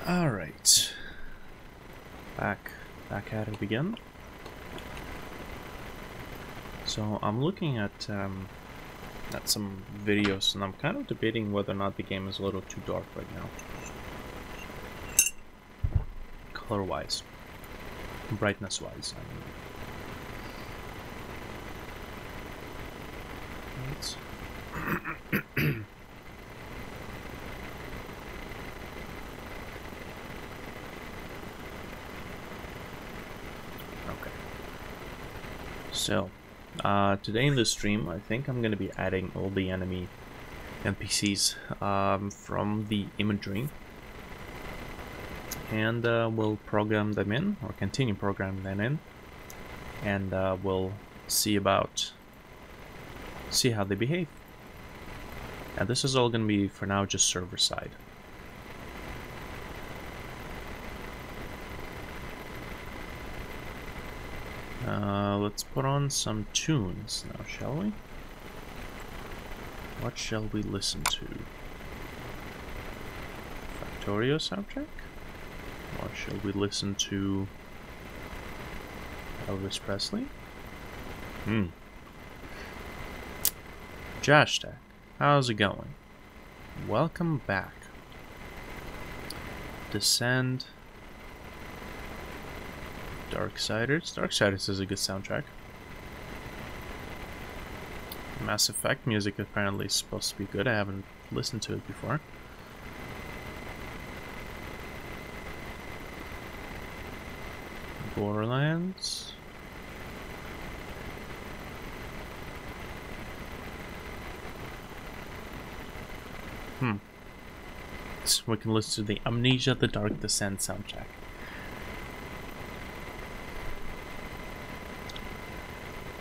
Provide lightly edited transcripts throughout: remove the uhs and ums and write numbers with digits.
Alright. Back at it again. So I'm looking at some videos and I'm kind of debating whether or not the game is a little too dark right now. Color-wise. Brightness-wise, I mean. Okay. So, today in the stream, I think I'm going to be adding all the enemy NPCs from the imagery. And we'll program them in, or continue programming them in. And we'll see how they behave. And this is all going to be, for now, just server side. Let's put on some tunes now, shall we? What shall we listen to? Factorio soundtrack? Or shall we listen to Elvis Presley? Joshtek, how's it going? Welcome back. Descend. Darksiders. Darksiders is a good soundtrack. Mass Effect music apparently is supposed to be good. I haven't listened to it before. Borderlands. So we can listen to the Amnesia: The Dark Descent soundtrack.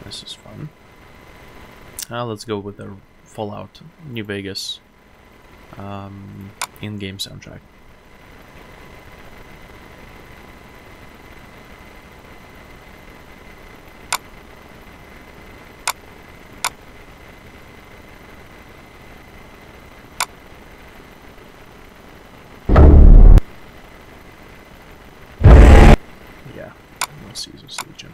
This is fun. Let's go with the Fallout New Vegas in-game soundtrack. Yeah, no Caesar's Legion.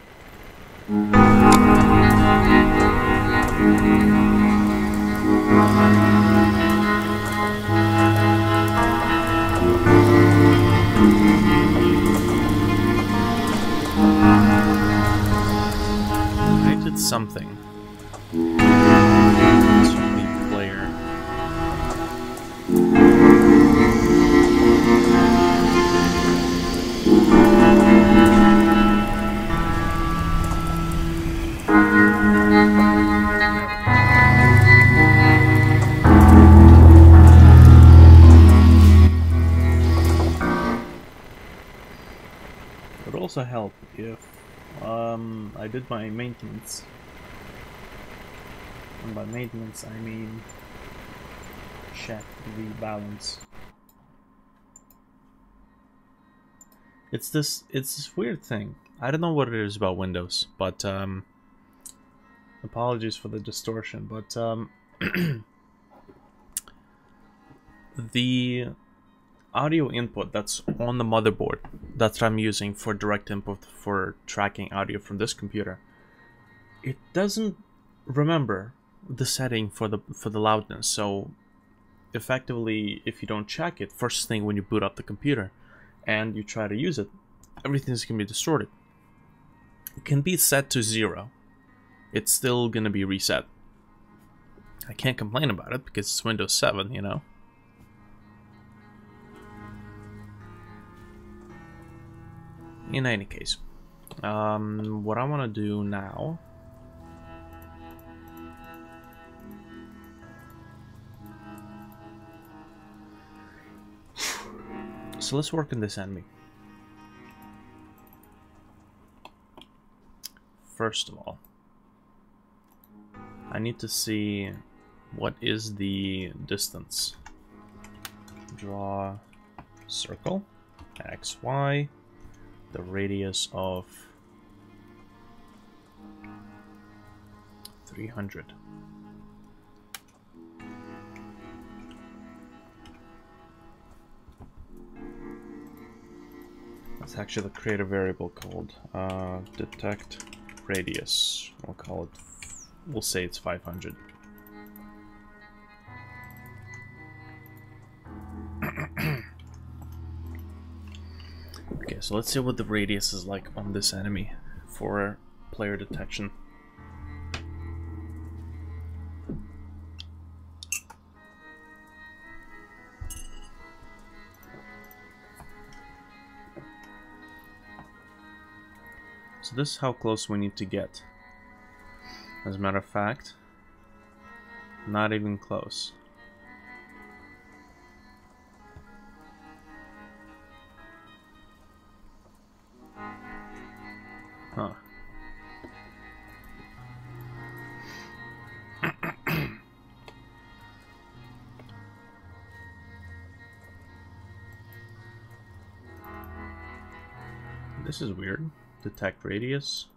I did something. Lead player. It would also help if I did my maintenance. And by maintenance I mean check the balance. It's this weird thing. I don't know what it is about Windows, but apologies for the distortion, but the audio input that's on the motherboard that I'm using for direct input for tracking audio from this computer, it doesn't remember the setting for the loudness. So effectively, if you don't check it first thing when you boot up the computer and you try to use it, everything's gonna be distorted. It can be set to 0. It's still gonna be reset. I can't complain about it because it's Windows 7, you know. In any case, what I want to do now so let's work on this enemy. First of all, I need to see what is the distance. Draw circle, X, Y, the radius of 300. Let's actually create a variable called detect radius. We'll call it, we'll say it's 500. Okay, so let's see what the radius is like on this enemy for player detection. So this is how close we need to get. As a matter of fact, not even close. Huh. This is weird. Detect radius.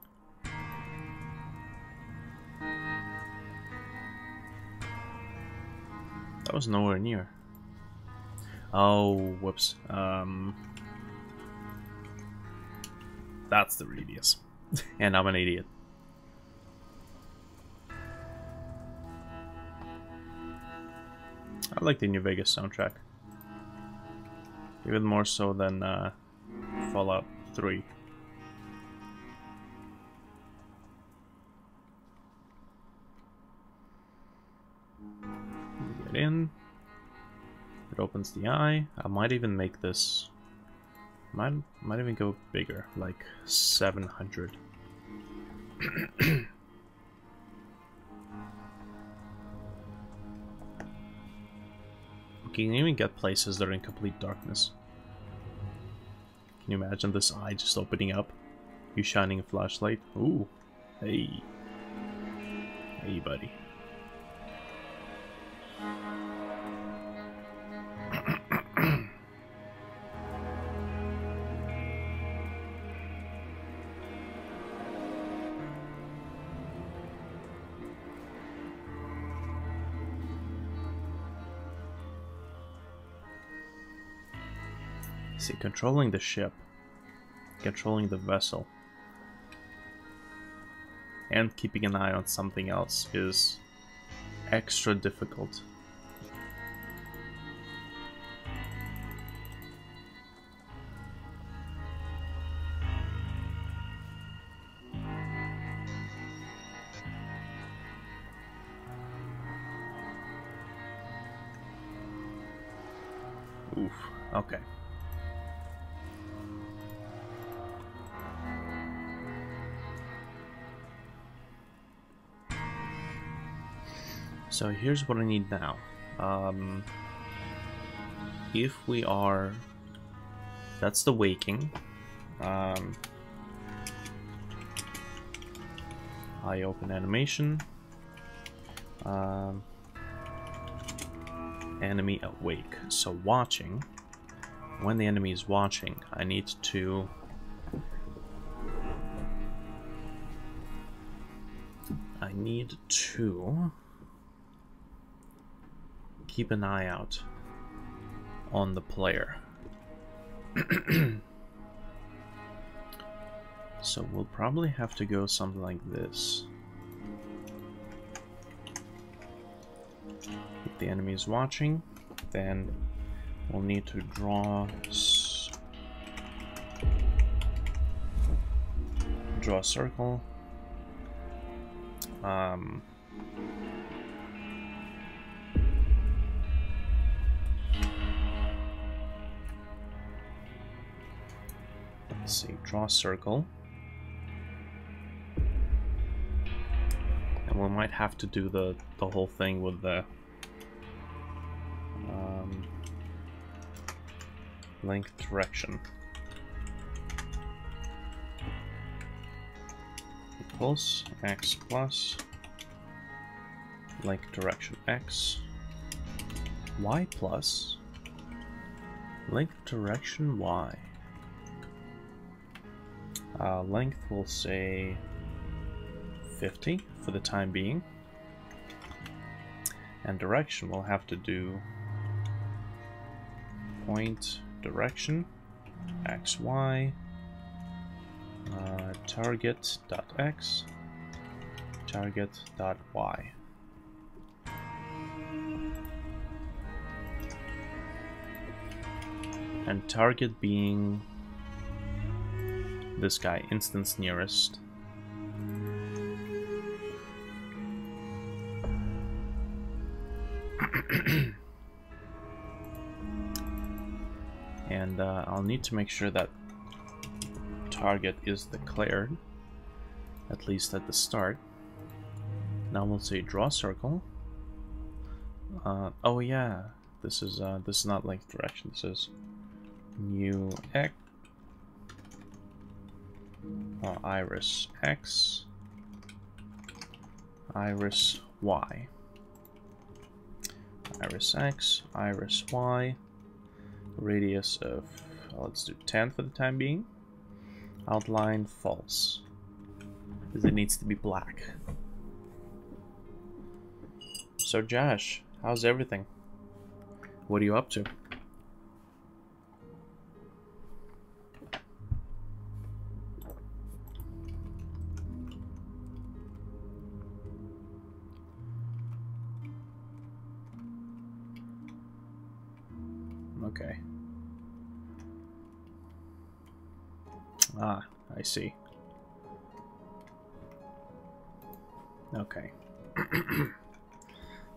That was nowhere near. Oh, whoops. That's the radius. And I'm an idiot. I like the New Vegas soundtrack. Even more so than Fallout 3. Get in. It opens the eye. I might even make this. Might even go bigger, like 700. You can even get places that are in complete darkness. Can you imagine this eye just opening up? You shining a flashlight? Ooh. Hey. Hey, buddy. See, controlling the ship, controlling the vessel, and keeping an eye on something else is extra difficult. Oof, okay. So here's what I need now. If we are... That's the waking. Eye open animation. Enemy awake. So watching. When the enemy is watching, I need to... keep an eye out on the player. So we'll probably have to go something like this. If the enemy is watching, then we'll need to draw a circle. Let's see, draw a circle. And we might have to do the whole thing with the length direction. Equals x plus length direction x, y plus length direction y. Length will say 50 for the time being, and direction we'll have to do point direction xy, target.x, target.y. And target being this guy, instance nearest. And I'll need to make sure that target is declared, at least at the start. Now we'll say draw circle. Oh yeah, this is not length direction. This is new x, iris x, iris y, iris x, iris y. Radius of, let's do 10 for the time being. Outline false, because it needs to be black. So Josh, how's everything? What are you up to? Okay. Ah, I see. Okay.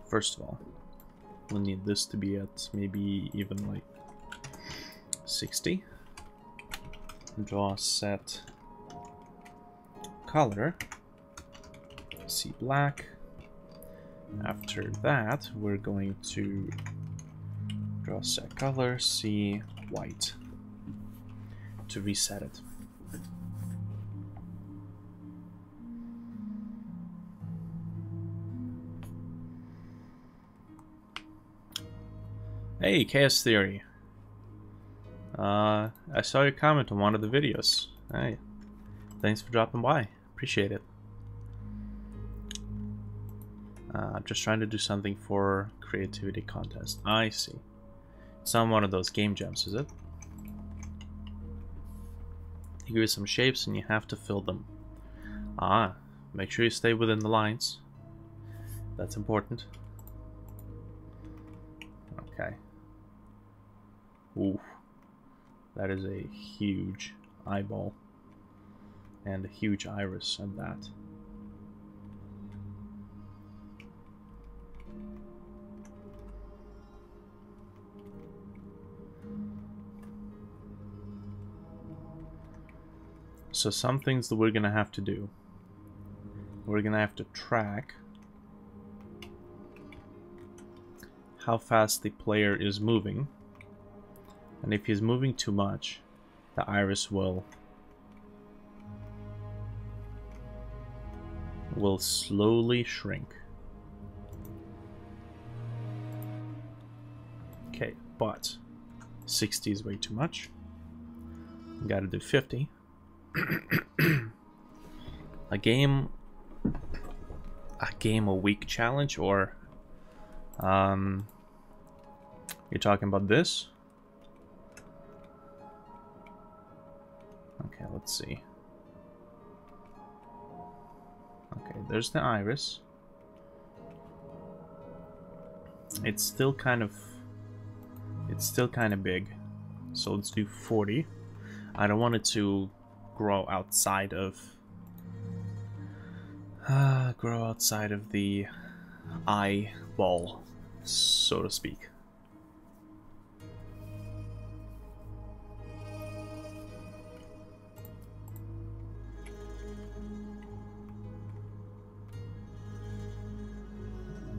First of all, we'll need this to be at maybe even like 60. Draw set color, see black. After that, we're going to draw set color, see white to reset it. Hey, Chaos Theory. I saw your comment on one of the videos. Hey, thanks for dropping by. Appreciate it. I'm just trying to do something for creativity contest. I see. It's not one of those game jams, is it? You give you some shapes and you have to fill them. Ah, make sure you stay within the lines. That's important. Okay. Ooh, that is a huge eyeball and a huge iris at that. So some things that we're gonna have to do. We're gonna have to track how fast the player is moving. And if he's moving too much, the iris will slowly shrink. Okay, but 60 is way too much. Gotta do 50. a game a week challenge, or you're talking about this? Okay, let's see. Okay, there's the iris. It's still kind of big. So let's do 40. I don't want it to grow outside of the eyeball, so to speak.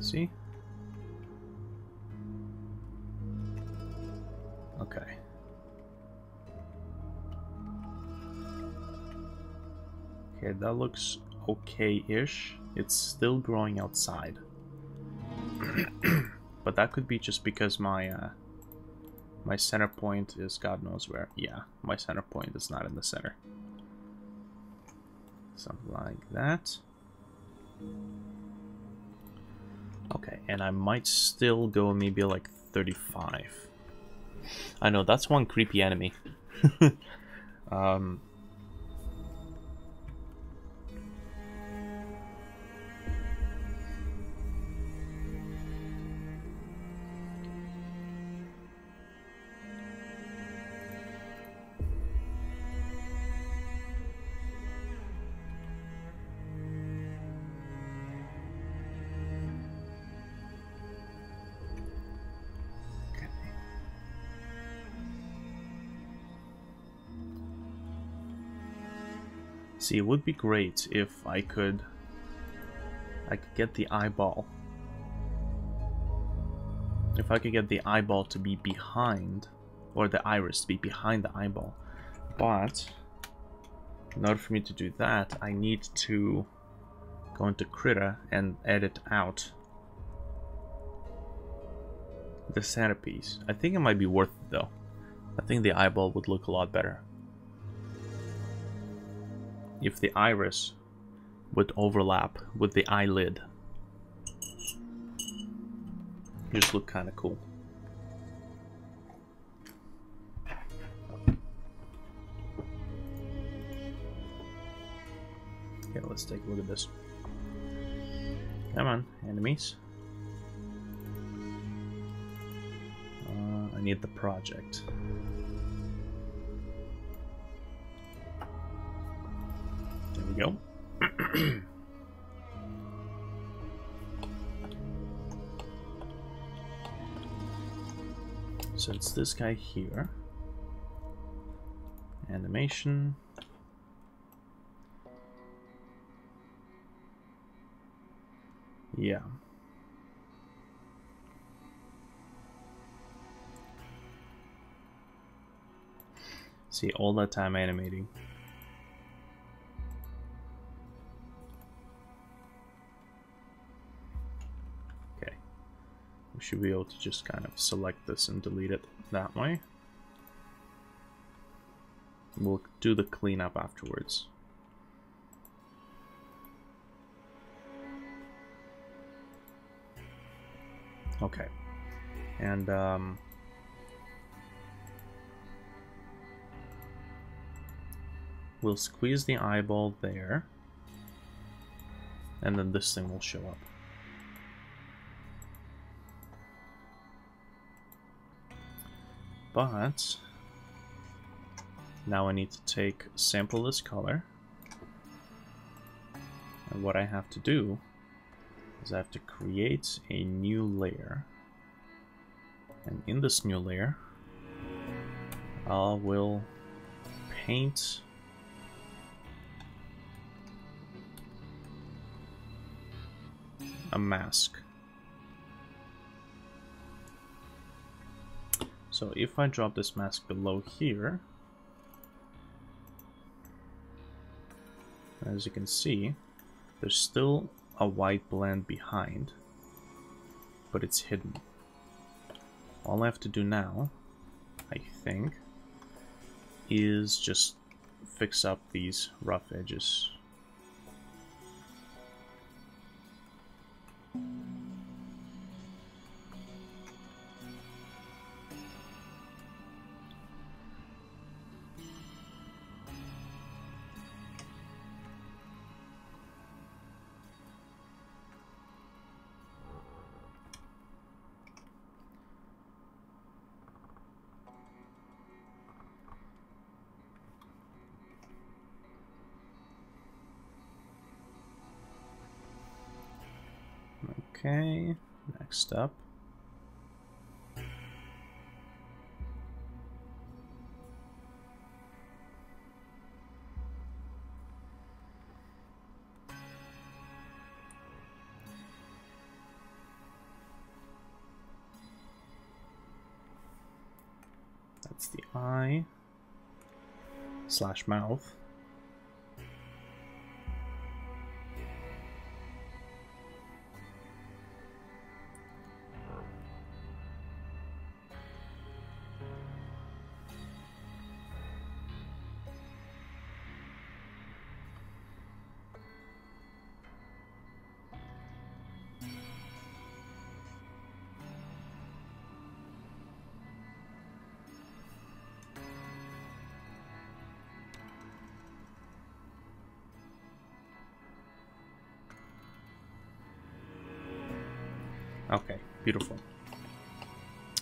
See? Okay. Okay, that looks okay-ish. It's still growing outside. But that could be just because my my center point is God knows where. Yeah, my center point is not in the center. Something like that. Okay, and I might still go maybe like 35. I know, that's one creepy enemy. um, see, it would be great if I could get the eyeball. If I could get the eyeball to be behind, or the iris to be behind the eyeball. But in order for me to do that, I need to go into Krita and edit out the centerpiece. I think it might be worth it though. I think the eyeball would look a lot better if the iris would overlap with the eyelid. Just look kind of cool. Okay, let's take a look at this. Come on, enemies. I need the project. There we go. So it's this guy here. Animation. Yeah. See, all that time animating. Okay. We should be able to just kind of select this and delete it that way. We'll do the cleanup afterwards. Okay. And we'll squeeze the eyeball there, and then this thing will show up. But now I need to take sample this color, and what I have to do is I have to create a new layer, and in this new layer I will paint a mask. So if I drop this mask below here, as you can see, there's still a white blend behind, but it's hidden. All I have to do now, I think, is just fix up these rough edges. Okay, next up. That's the eye slash mouth. Okay, beautiful.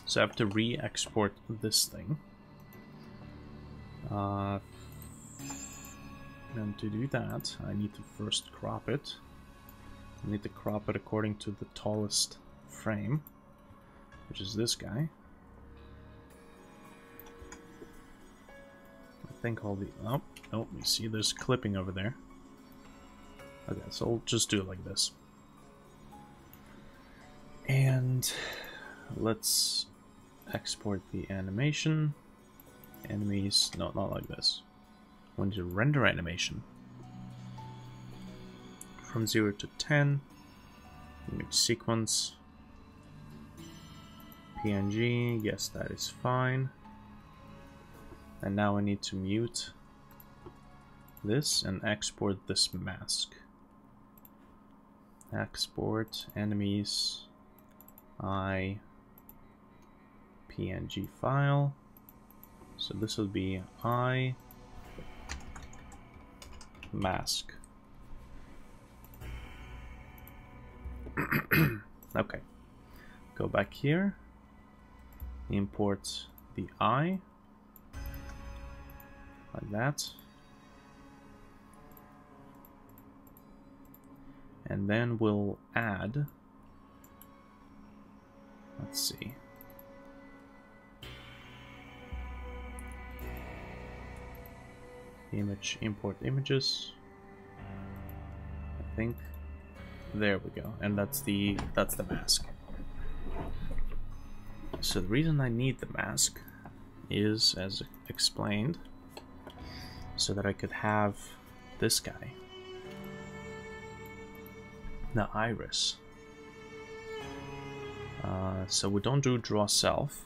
So I have to re-export this thing. And to do that, I need to first crop it. I need to crop it according to the tallest frame, which is this guy. I think I'll be... Oh, you see there's clipping over there. Okay, so I'll just do it like this. And let's export the animation. Enemies, no, not like this. I want to render animation. From 0 to 10. Image sequence. PNG, yes, that is fine. And now I need to mute this and export this mask. Export enemies PNG file. So this will be mask. Okay. Go back here. Import the eye. Like that. And then we'll add, let's see, image, import images, I think, there we go, and that's the mask. So the reason I need the mask is, as explained, so that I could have this guy, the iris. So we don't do draw self,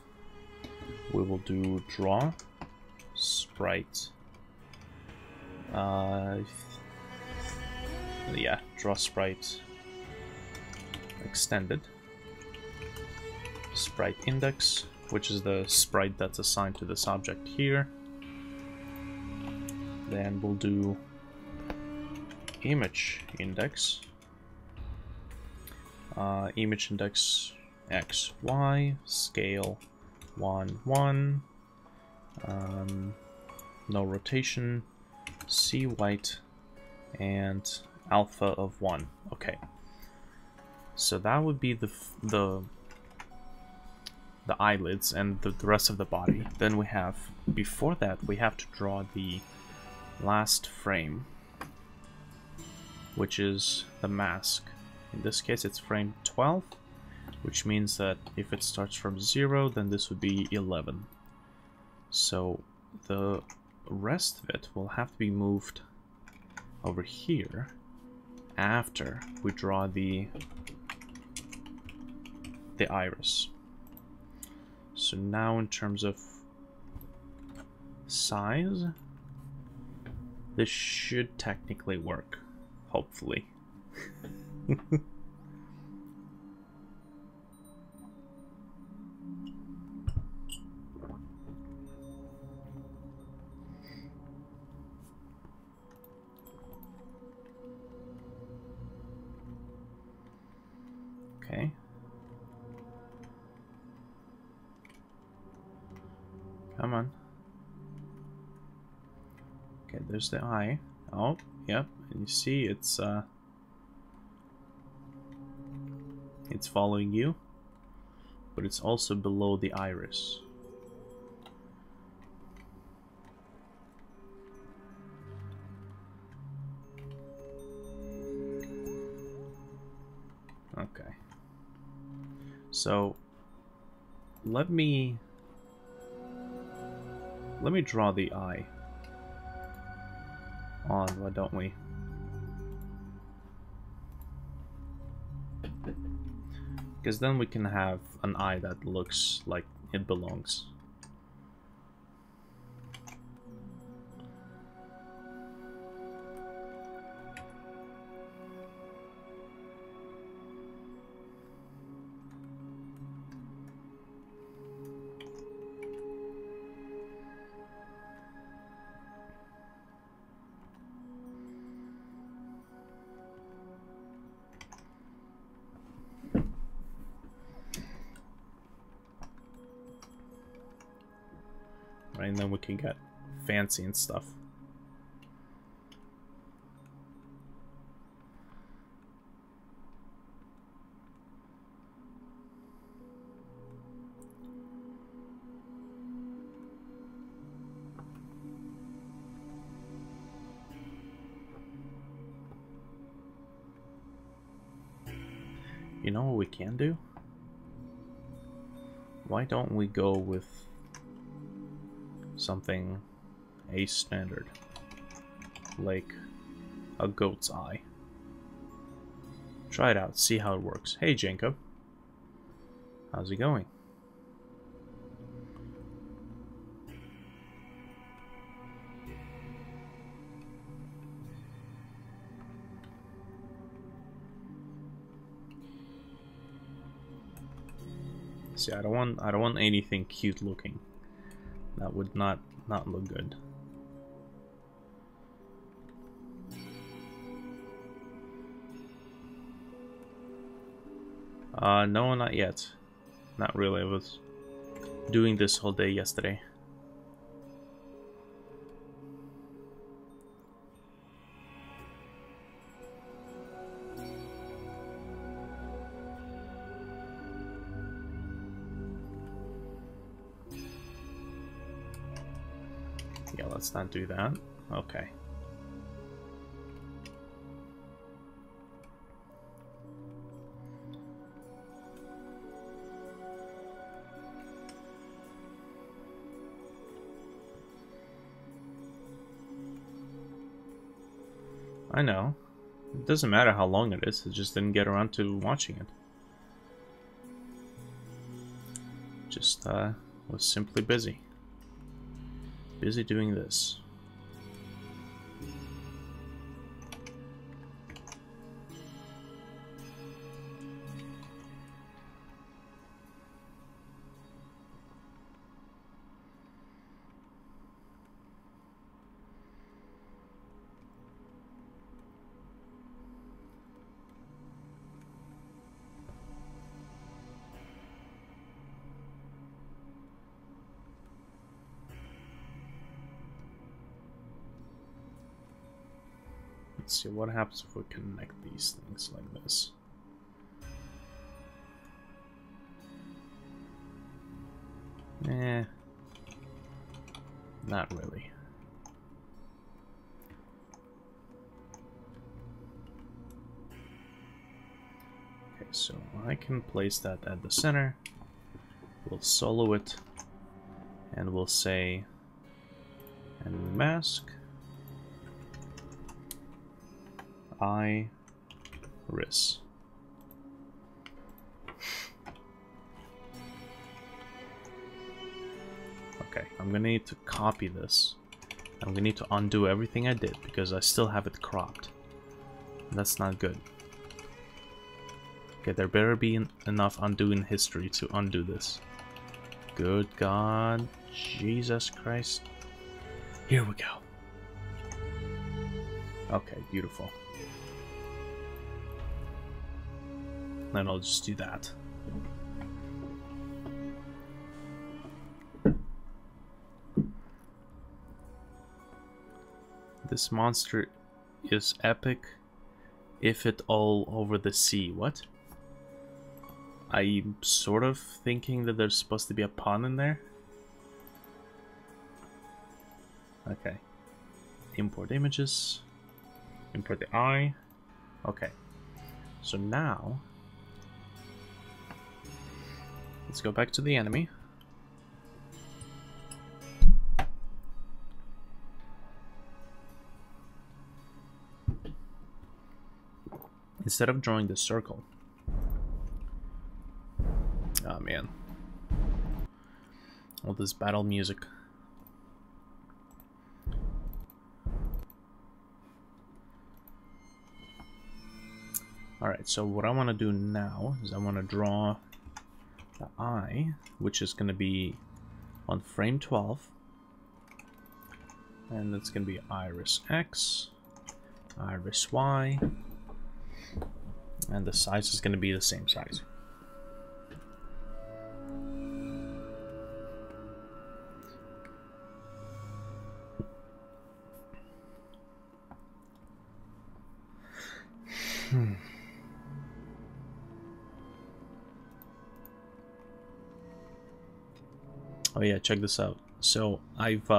we will do draw sprite. Yeah, draw sprite extended sprite index, which is the sprite that's assigned to this object here. Then we'll do image index. Image index x, y, scale 1, 1, no rotation, C white, and alpha of 1. Okay, so that would be the eyelids and the rest of the body. Then we have, before that, we have to draw the last frame, which is the mask. In this case it's frame 12, which means that if it starts from 0, then this would be 11. So the rest of it will have to be moved over here after we draw the iris. So now in terms of size, this should technically work, hopefully. Okay. Come on. Okay, there's the eye. Oh, yep. And you see it's following you, but it's also below the iris. Okay. So let me draw the eye on, why don't we? Because then we can have an eye that looks like it belongs. and then we can get fancy and stuff. You know what we can do? Why don't we go with something a standard, like a goat's eye? Try it out, see how it works. Hey Jacob, how's it going? See, I don't want anything cute looking. That would not look good. No, not yet. Not really. I was doing this whole day yesterday. Yeah, let's not do that. Okay. I know. It doesn't matter how long it is, I just didn't get around to watching it. Just was simply busy. Busy doing this. Let's see what happens if we connect these things like this. Eh, not really. Okay, so I can place that at the center. We'll solo it, and we'll say and mask iris. Okay, I'm gonna need to copy this. I'm gonna need to undo everything I did because I still have it cropped. That's not good. Okay, there better be enough undoing history to undo this. Good God, Jesus Christ. Here we go. Okay, beautiful. Then I'll just do that. This monster is epic if it all over the sea. What? I'm sort of thinking that there's supposed to be a pun in there. Okay. Import images. Import the eye. Okay. So now, let's go back to the enemy. Instead of drawing the circle. Oh man. All this battle music. Alright, so what I want to do now is I want to draw the eye, which is going to be on frame 12. And it's going to be iris X, iris Y, and the size is going to be the same size. Oh yeah, check this out. So I've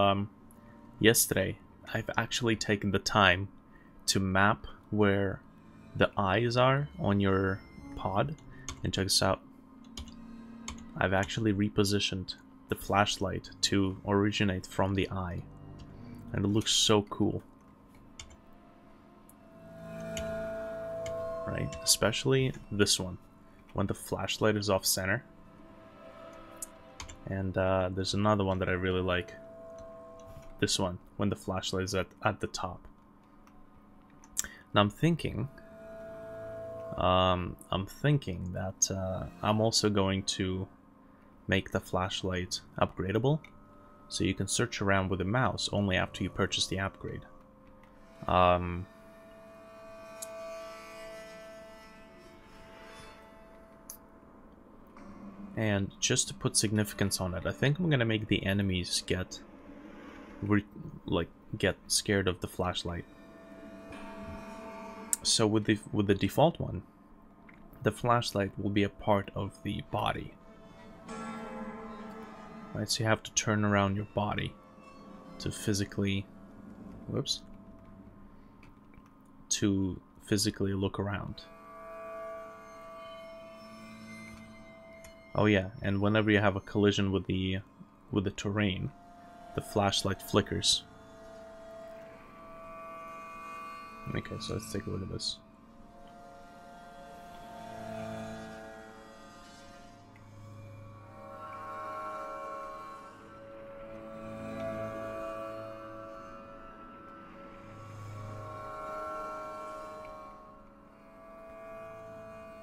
yesterday I've actually taken the time to map where the eyes are on your pod, and check this out. I've actually repositioned the flashlight to originate from the eye, and it looks so cool. Right? Especially this one, when the flashlight is off center. And there's another one that I really like. This one, when the flashlight is at the top. Now I'm thinking that I'm also going to make the flashlight upgradable, so you can search around with a mouse only after you purchase the upgrade. And just to put significance on it, I think I'm gonna make the enemies get scared of the flashlight. So with the default one, the flashlight will be a part of the body. Right, so you have to turn around your body to physically, to physically look around. Oh yeah, and whenever you have a collision with the terrain, the flashlight flickers. Okay, so let's take a look at this.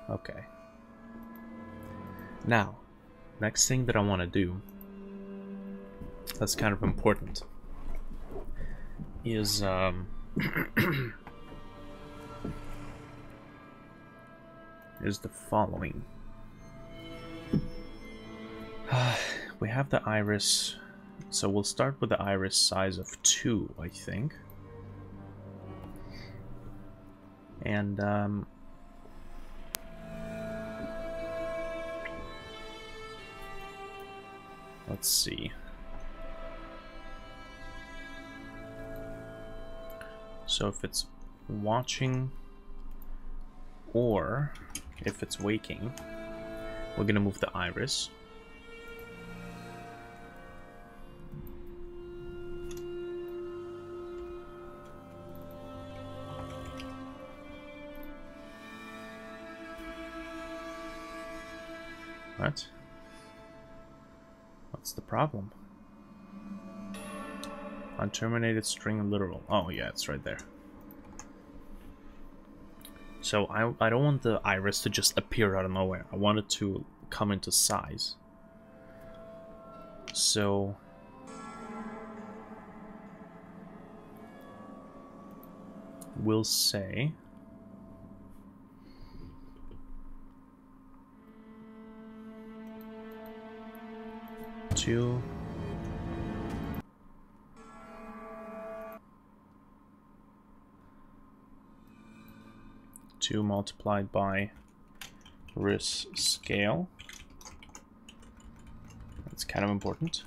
Okay. Now, next thing that I want to do, that's kind of important, is is the following. We have the iris, so we'll start with the iris size of 2, I think. And let's see. So if it's watching or if it's waking, we're gonna move the iris. What? What's the problem? Unterminated string literal. Oh yeah, it's right there. So I don't want the iris to just appear out of nowhere. I want it to come into size. So we'll say two multiplied by ris scale. That's kind of important.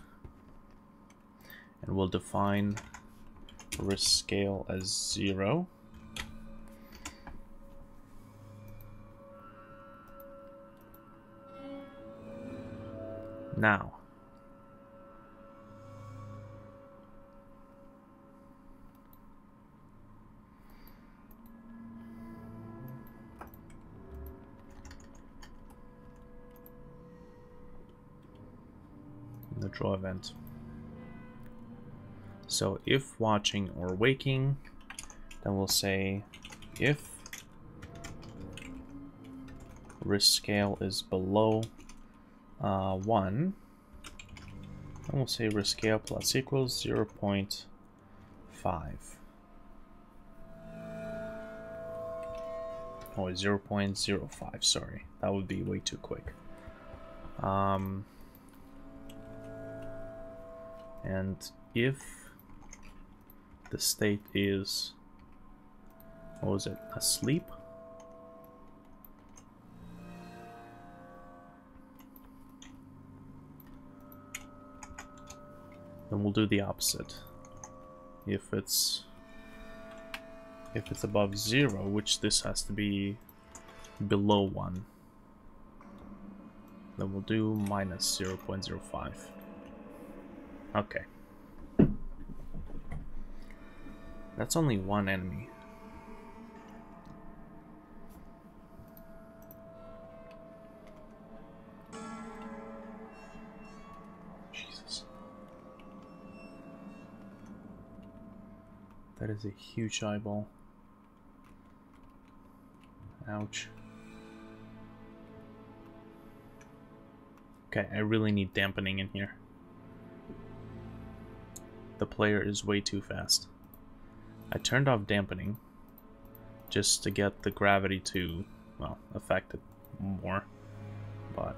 And we'll define ris scale as 0. Now, the draw event. So if watching or waking, then we'll say if ris scale is below 1, then we'll say ris scale plus equals 0.5. Oh, 0.05, sorry. That would be way too quick. And if the state is, what was it, asleep? then we'll do the opposite. If it's above 0, which this has to be below 1, then we'll do minus 0.05. Okay. That's only one enemy. Jesus. That is a huge eyeball. Ouch. Okay, I really need dampening in here. The player is way too fast. I turned off dampening just to get the gravity to, well, affect it more. But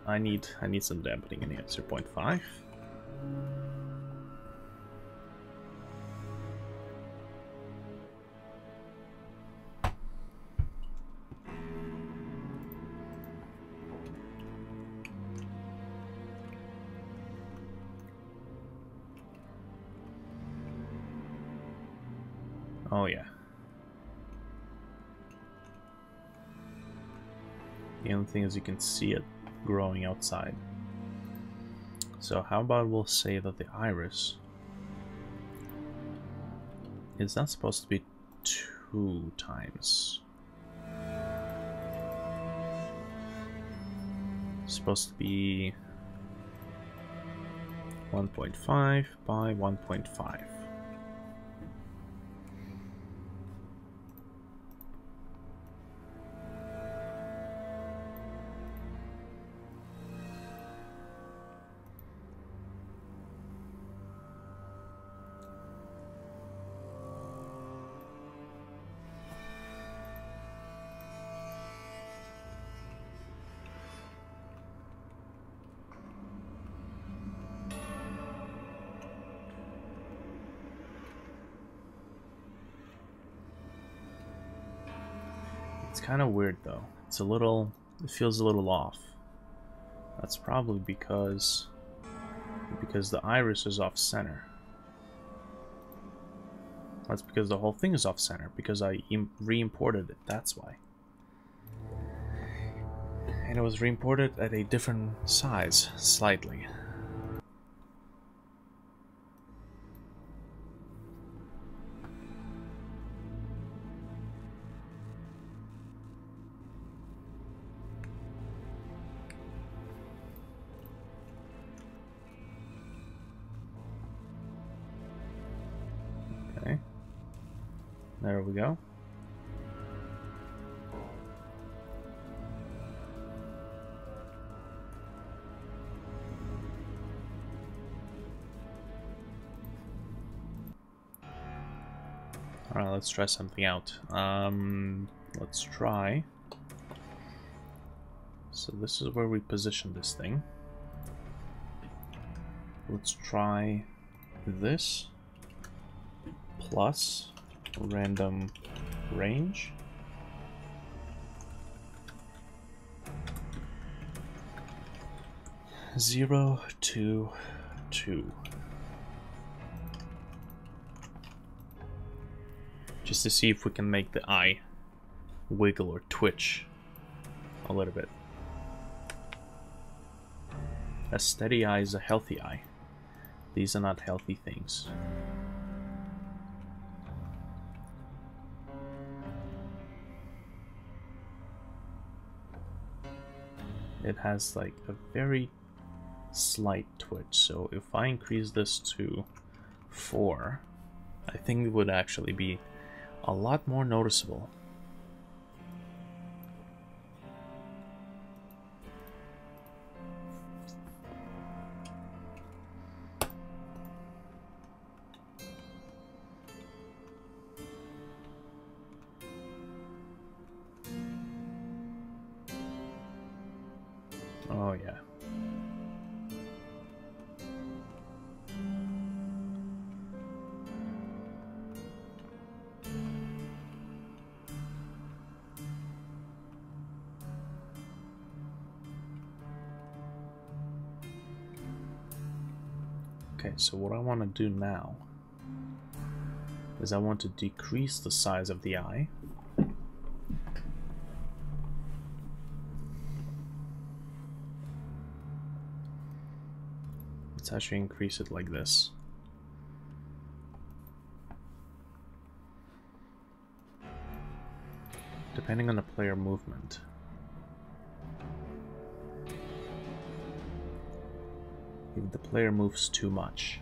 I need some dampening in here. 0.5. Oh yeah. The only thing is you can see it growing outside. So how about we'll say that the iris is not supposed to be 2 times. It's supposed to be 1.5 by 1.5. It's kind of weird though. It feels a little off. That's probably because the iris is off center. That's because the whole thing is off center, because I re-imported it, that's why. And it was re-imported at a different size, slightly. Okay. There we go. Alright, let's try something out. Let's try. So this is where we position this thing. Let's try this plus random range. Zero, 2, 2. Just to see if we can make the eye wiggle or twitch a little bit. A steady eye is a healthy eye. These are not healthy things. It has like a very slight twitch, so if I increase this to 4, I think it would actually be a lot more noticeable. Oh yeah. Okay, so what I want to do now is I want to decrease the size of the eye. Let's actually increase it like this. Depending on the player movement. If the player moves too much.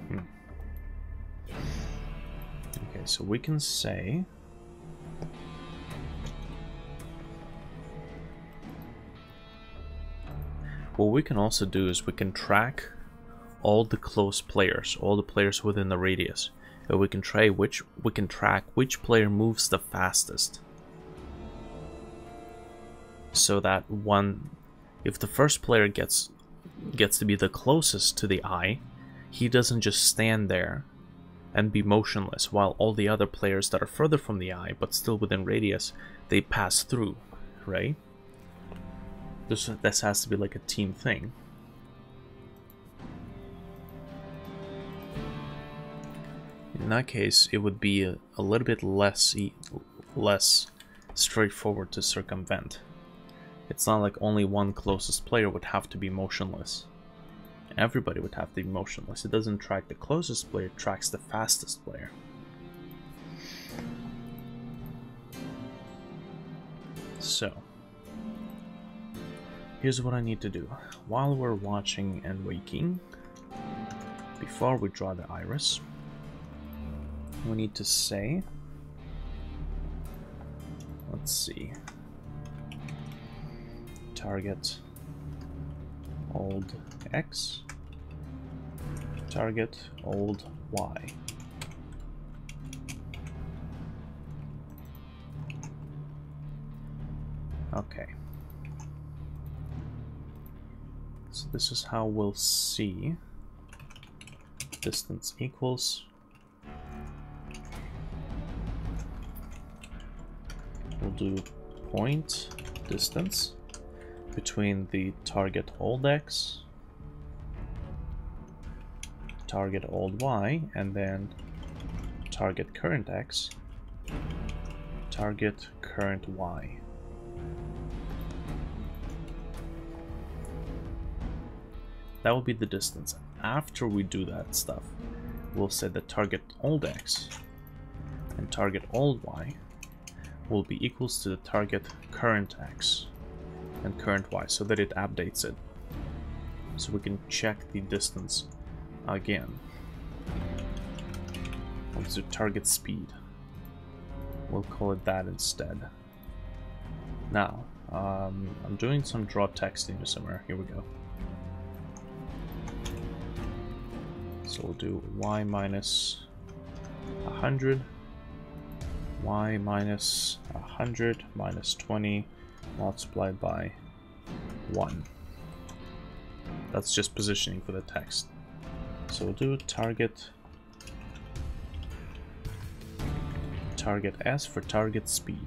Okay, so we can say what we can also do is we can track all the close players, all the players within the radius. And we can track which player moves the fastest. So that if the first player gets to be the closest to the eye, he doesn't just stand there and be motionless while all the other players that are further from the eye but still within radius, they pass through, right? This has to be like a team thing. In that case, it would be a little bit less straightforward to circumvent. It's not like only one closest player would have to be motionless. Everybody would have to be motionless. It doesn't track the closest player, it tracks the fastest player. So, here's what I need to do. While we're watching and waking, before we draw the iris, we need to say, let's see, target old X, target old Y. Okay. So this is how we'll see distance equals. We'll do point distance between the target old X, target old Y, and then target current X, target current Y. That will be the distance. After we do that stuff, we'll say that target old X and target old Y will be equals to the target current X and current Y, so that it updates it. So we can check the distance again. Let's do target speed. We'll call it that instead. Now, I'm doing some draw text into somewhere. Here we go. So we'll do y minus 100, y minus 100 minus 20 multiplied by 1. That's just positioning for the text. So we'll do target S for target speed.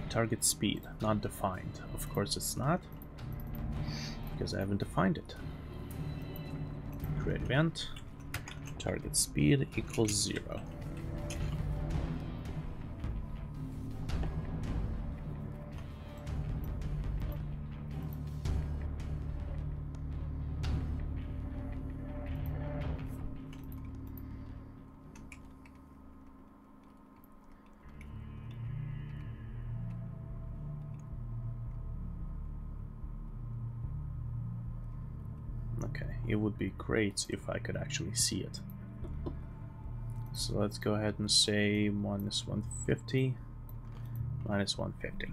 Target speed, not defined. Of course it's not, because I haven't defined it. Create event, target speed equals 0. Okay, it would be great if I could actually see it. So let's go ahead and say minus 150, minus 150.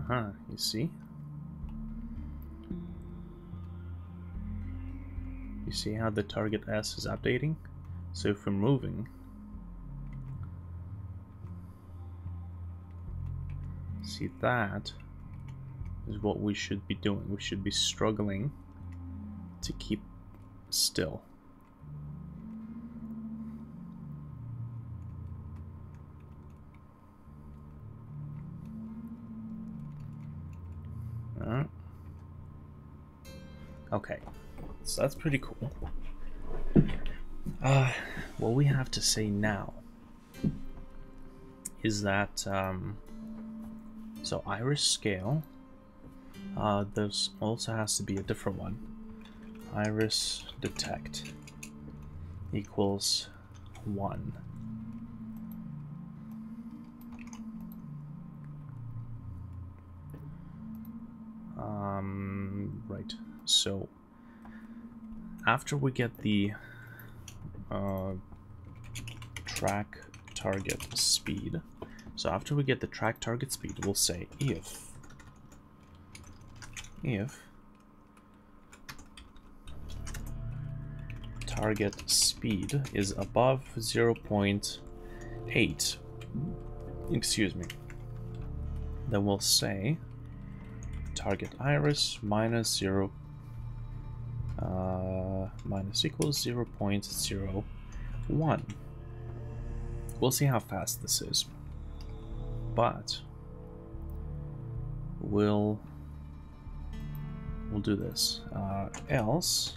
You see? You see how the target S is updating? So if we're moving, see, that is what we should be doing. We should be struggling to keep still. Okay, so that's pretty cool. What we have to say now is that so iris scale, there's also has to be a different one. Iris detect equals 1. Right, so after we get the track target speed, we'll say if target speed is above 0.8, excuse me, then we'll say target iris minus equals 0.01. We'll see how fast this is, but we'll do this. Else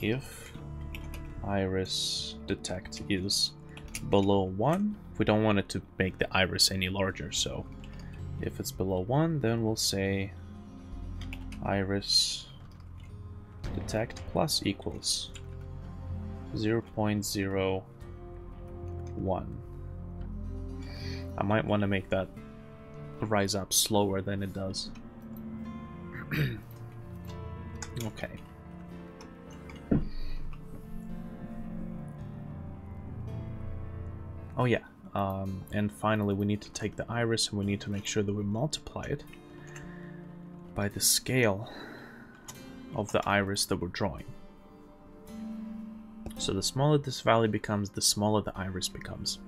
if iris detect is below 1, we don't want it to make the iris any larger, so if it's below 1, then we'll say iris detect plus equals 0.01. I might want to make that rise up slower than it does. Okay. Oh yeah, and finally we need to take the iris and we need to make sure that we multiply it by the scale of the iris that we're drawing. So the smaller this valley becomes, the smaller the iris becomes.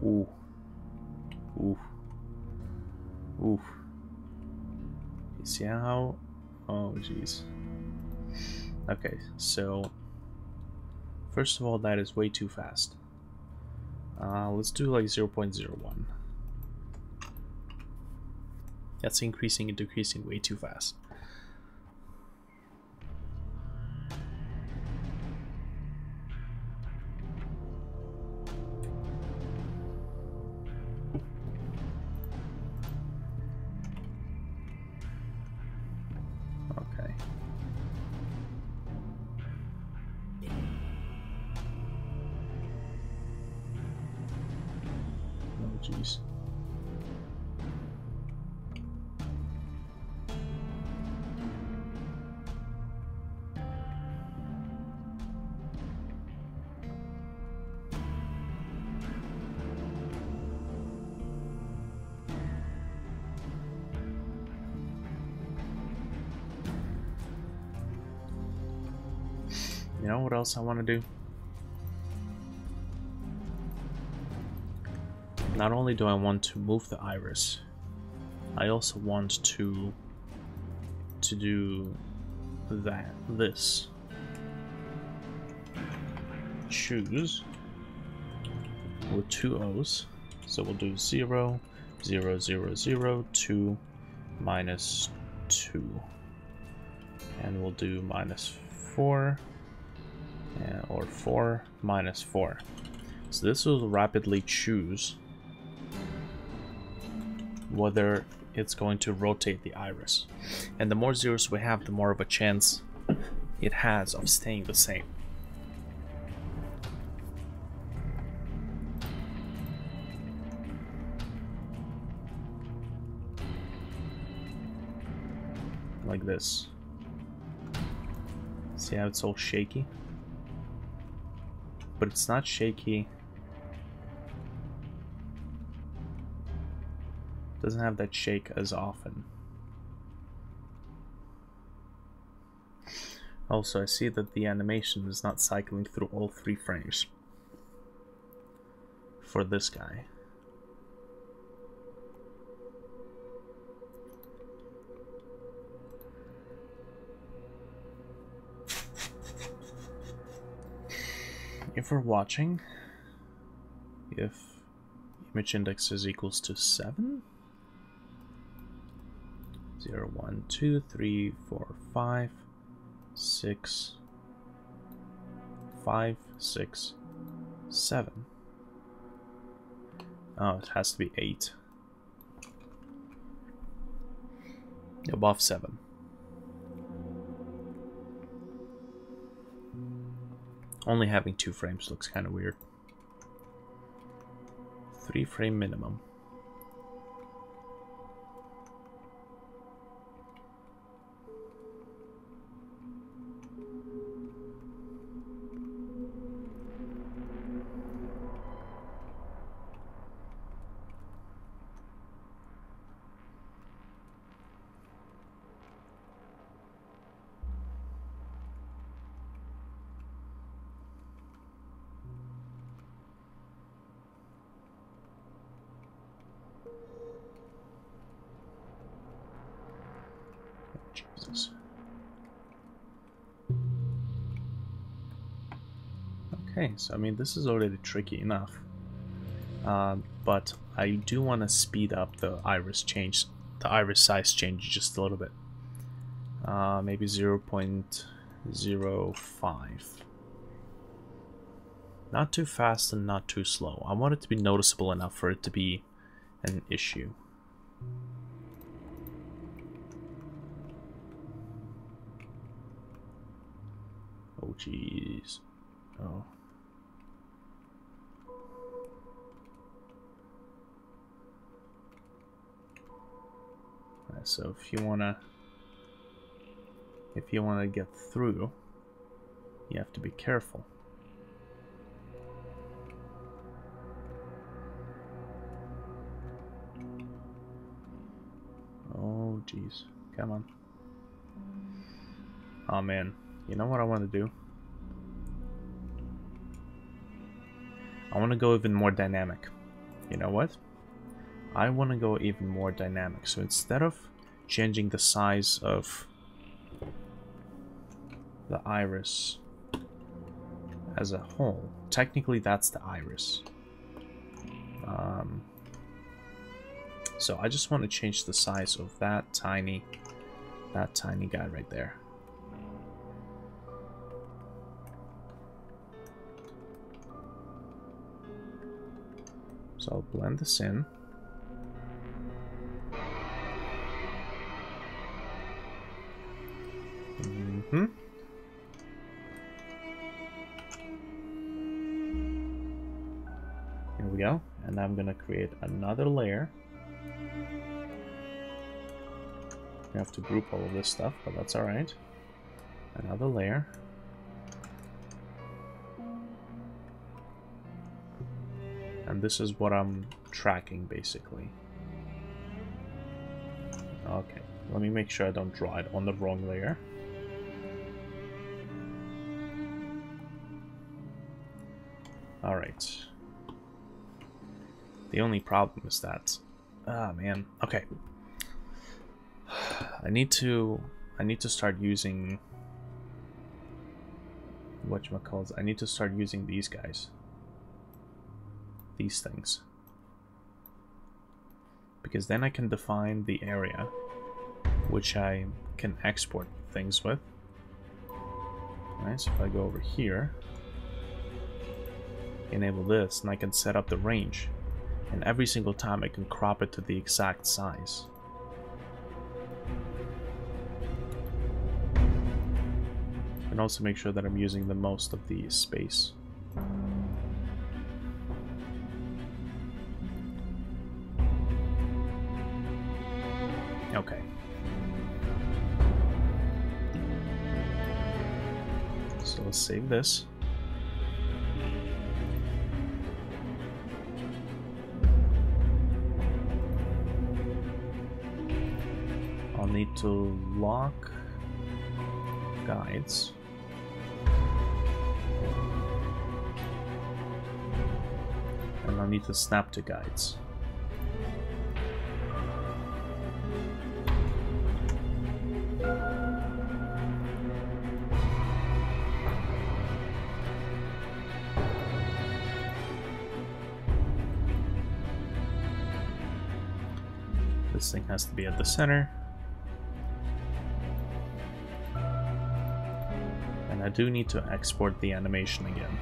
Ooh. Ooh. Ooh. You see how... Oh, jeez. Okay, so... First of all, that is way too fast. Let's do like 0.01. That's increasing and decreasing way too fast. Okay. Oh, jeez. You know what else I want to do? Not only do I want to move the iris, I also want to do this. Choose with 2 O's. So we'll do 0, 0, 0, 0, 2, minus 2. And we'll do minus 4. Or 4 minus 4. So this will rapidly choose whether it's going to rotate the iris. And the more zeros we have, the more of a chance it has of staying the same. like this. See how it's all shaky? But it's not shaky. Doesn't have that shake as often. Also, I see that the animation is not cycling through all 3 frames for this guy. If we're watching, if image index is equals to 7, 0, 1, 2, 3, 4, 5, 6, 5, 6, 7. Oh, it has to be 8. Above 7. Only having 2 frames looks kind of weird. 3 frame minimum. Jesus. Okay, so I mean, this is already tricky enough. But I do want to speed up the iris change, the iris size change just a little bit. Maybe 0.05. Not too fast and not too slow. I want it to be noticeable enough for it to be an issue. Oh, jeez. Oh. Alright, so if you wanna get through, you have to be careful. Oh, jeez. Come on. Oh, man. You know what I want to do? I want to go even more dynamic. You know what? I want to go even more dynamic. So instead of changing the size of the iris as a whole, technically that's the iris. So I just want to change the size of that tiny guy right there. So I'll blend this in. Here we go. And I'm gonna create another layer. We have to group all of this stuff, but that's alright. Another layer. And this is what I'm tracking, basically. Okay, let me make sure I don't draw it on the wrong layer. Alright. The only problem is that... Ah, man. Okay. I need to start using... whatchamacallit? I need to start using these guys. These things. Because then I can define the area which I can export things with. Alright, so if I go over here, enable this, and I can set up the range. And every single time I can crop it to the exact size. And also make sure that I'm using the most of the space. Okay. So let's save this. I'll need to lock guides. And I'll need to snap to guides. This thing has to be at the center. And I do need to export the animation again.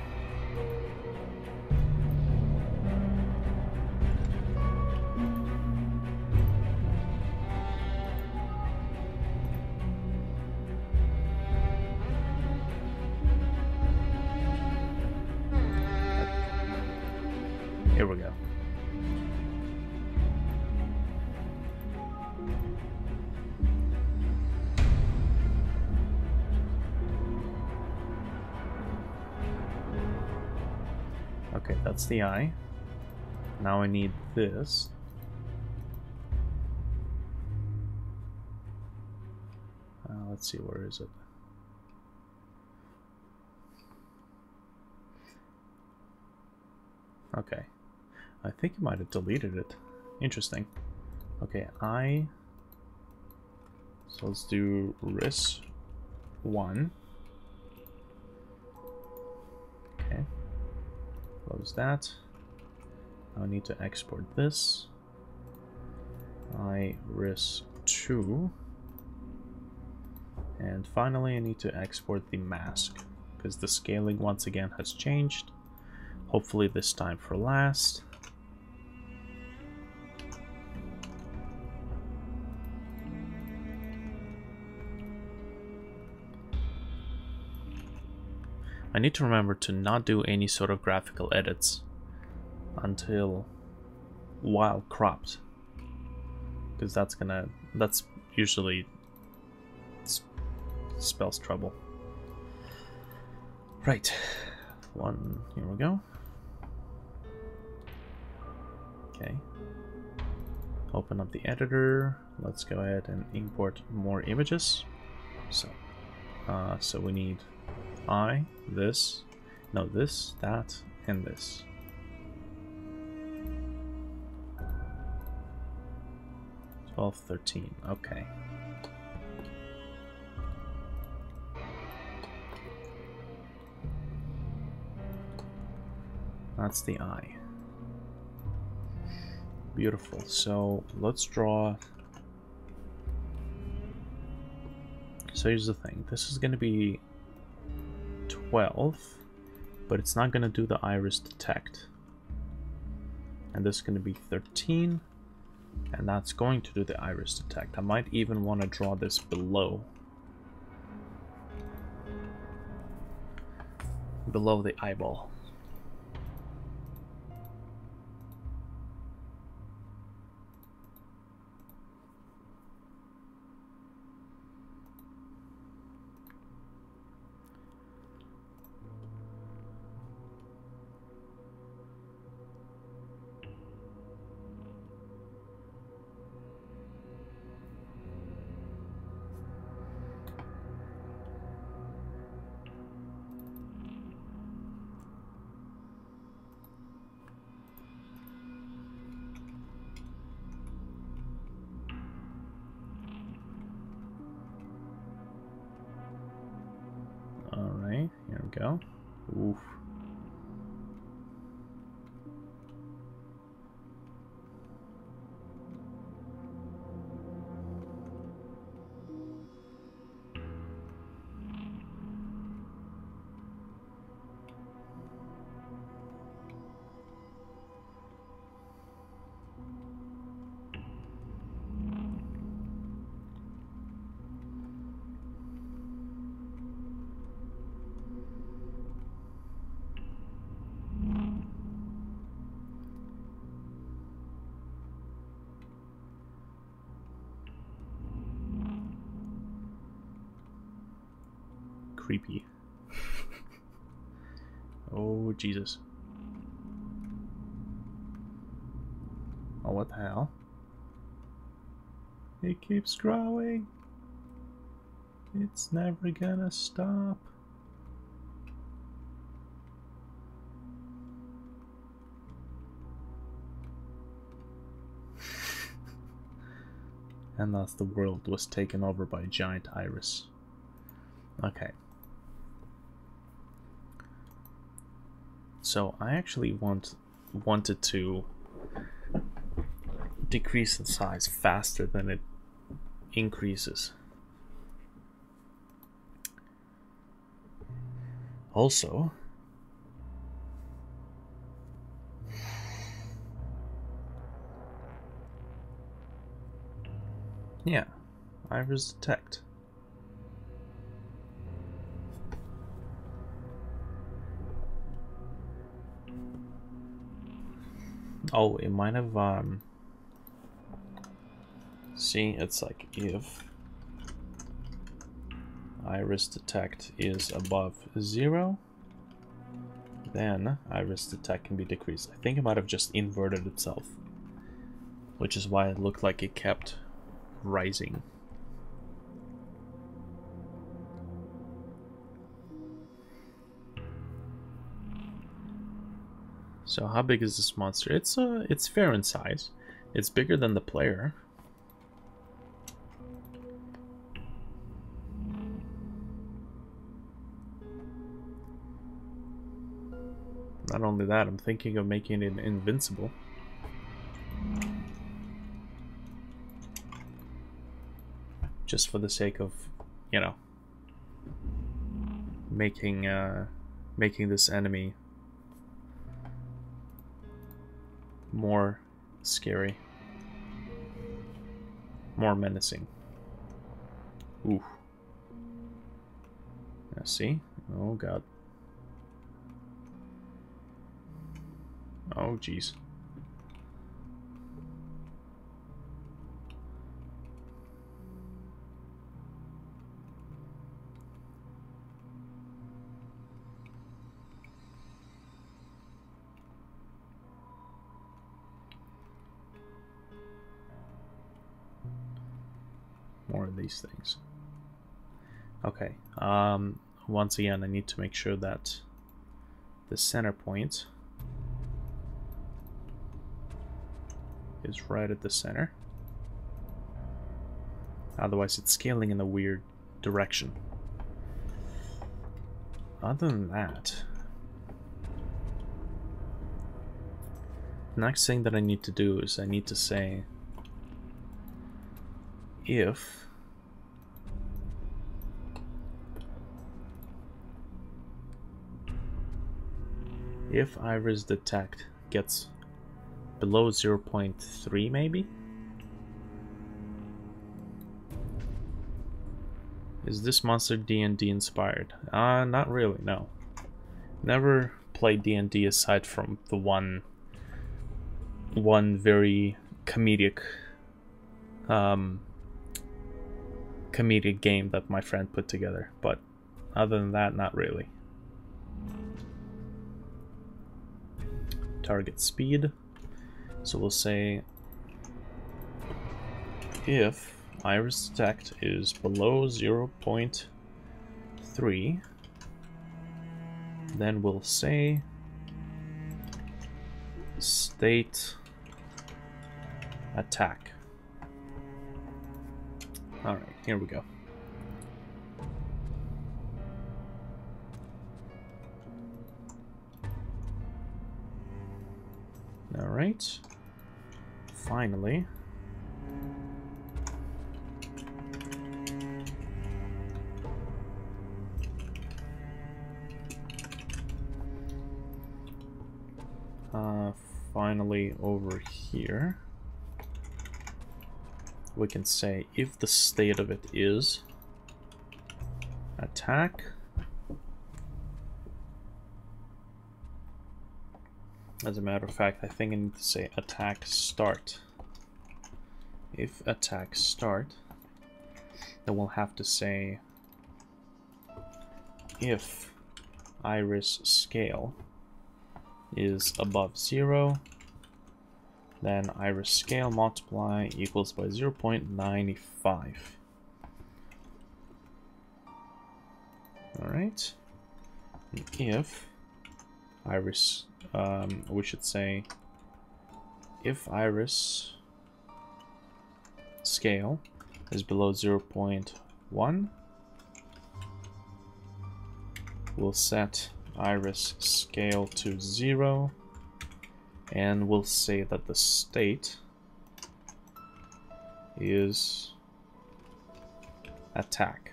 Here we go. Okay, that's the eye. Now I need this. Let's see, where is it? Okay. I think you might have deleted it. Interesting. Okay, eye. So let's do ris 1. Okay. Close that. I need to export this. Iris 2. And finally I need to export the mask, because the scaling once again has changed. Hopefully this time for last. I need to remember to not do any sort of graphical edits until while cropped, because that's usually spells trouble. Right, here we go. Okay, open up the editor. Let's go ahead and import more images. So we need this, that, and this. $12, $13, okay. That's the eye. Beautiful. So let's draw. So here's the thing. This is going to be 12, but it's not going to do the iris detect. And this is going to be 13, and that's going to do the iris detect. I might even want to draw this below the eyeball. Alright, here we go. Oof. Creepy. Oh, Jesus. Oh, what the hell? It keeps growing. It's never gonna stop. And thus the world was taken over by a giant iris. Okay. So I actually wanted to decrease the size faster than it increases. Also, yeah, iris detect. Oh, it might have see, it's like if iris detect is above 0, then iris detect can be decreased. I think it might have just inverted itself, which is why it looked like it kept rising. So how big is this monster? It's fair in size. It's bigger than the player. Not only that, I'm thinking of making it invincible. Just for the sake of, you know, making this enemy more scary, more menacing. Ooh. Now see? Oh god. Oh jeez. More of these things. Okay. Once again, I need to make sure that the center point is right at the center. Otherwise, it's scaling in a weird direction. Other than that, the next thing that I need to do is I need to say if iris detect gets below 0.3 maybe? Is this monster D&D inspired? Not really, no. Never played D&D aside from the one very comedic game that my friend put together, but other than that, not really. Target speed. So we'll say if iris detect is below 0.3, then we'll say state attack. Alright, here we go. Alright. Finally. Finally over here, we can say if the state of it is attack, as a matter of fact, I think I need to say attack start. If attack start, then we'll have to say if iris scale is above 0, then iris scale multiply equals by 0.95. Alright. If iris, we should say, if iris scale is below 0.1, we'll set iris scale to 0, and we'll say that the state is attack.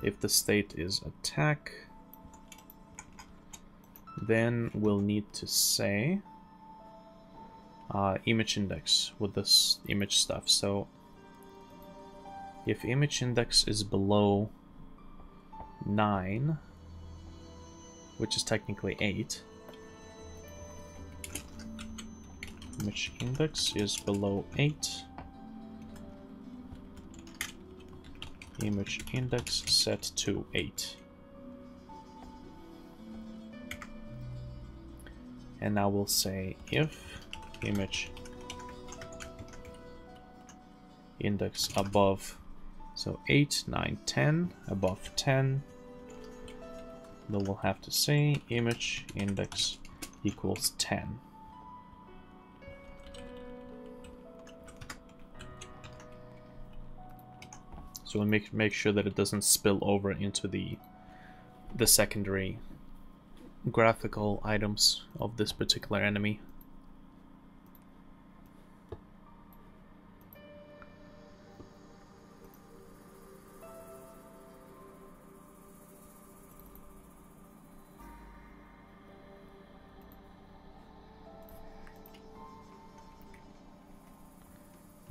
If the state is attack, then we'll need to say image index with this image stuff. So if image index is below 9, which is technically 8, image index is below 8, image index set to 8. And now we'll say if image index above, so 8, 9, 10, above 10, then we'll have to say image index equals 10. So we'll make sure that it doesn't spill over into the secondary graphical items of this particular enemy.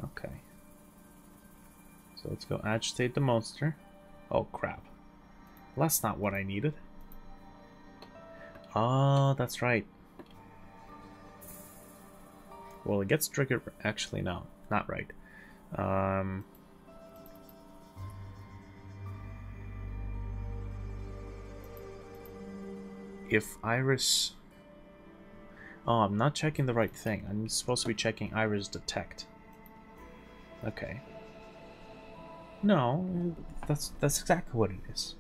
Okay. So let's go agitate the monster. Oh crap. Well, that's not what I needed. Oh, that's right. Well, it gets triggered. Actually, no, not right. If iris... Oh, I'm not checking the right thing. I'm supposed to be checking iris detect. Okay. No, that's exactly what it is.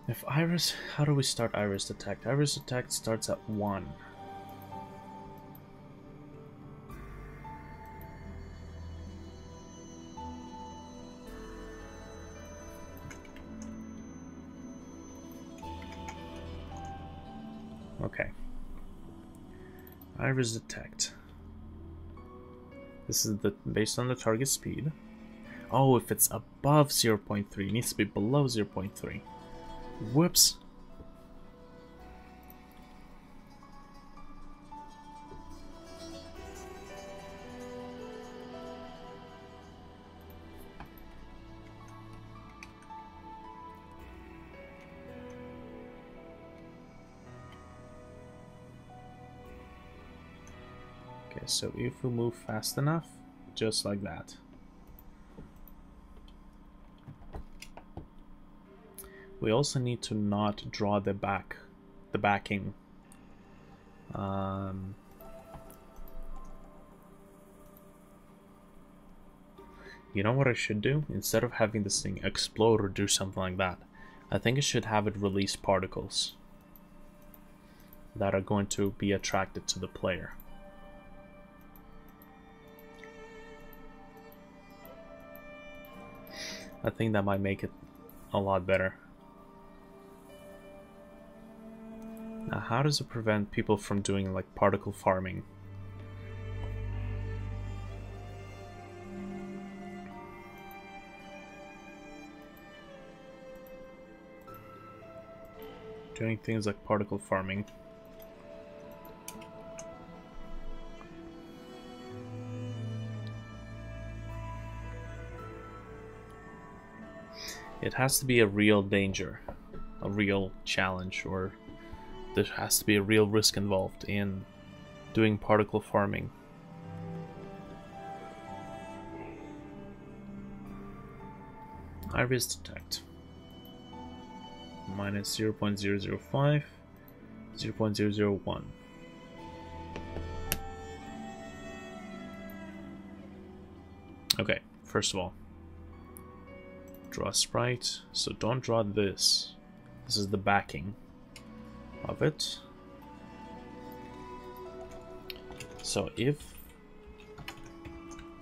If iris, how do we start iris detect? Iris detect starts at 1. Okay. Iris detect. This is based on the target speed. Oh, if it's above 0.3, it needs to be below 0.3. Whoops. Okay, so if we move fast enough, just like that. We also need to not draw the backing. You know what I should do? Instead of having this thing explode or do something like that, I think I should have it release particles that are going to be attracted to the player. I think that might make it a lot better. Now, how does it prevent people from doing like particle farming? Doing things like particle farming. It has to be a real danger, a real challenge, or there has to be a real risk involved in doing particle farming. Iris detect. Minus 0.005, 0.001. Okay, first of all, draw a sprite. So don't draw this. This is the backing of it. So if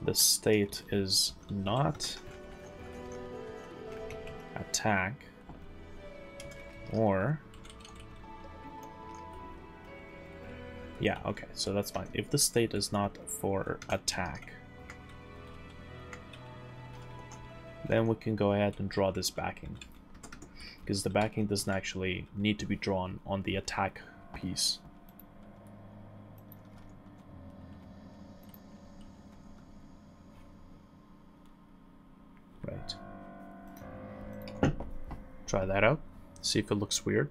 the state is not attack, or yeah, okay, so that's fine. If the state is not for attack, then we can go ahead and draw this backing, because the backing doesn't actually need to be drawn on the attack piece. Right. Try that out, see if it looks weird.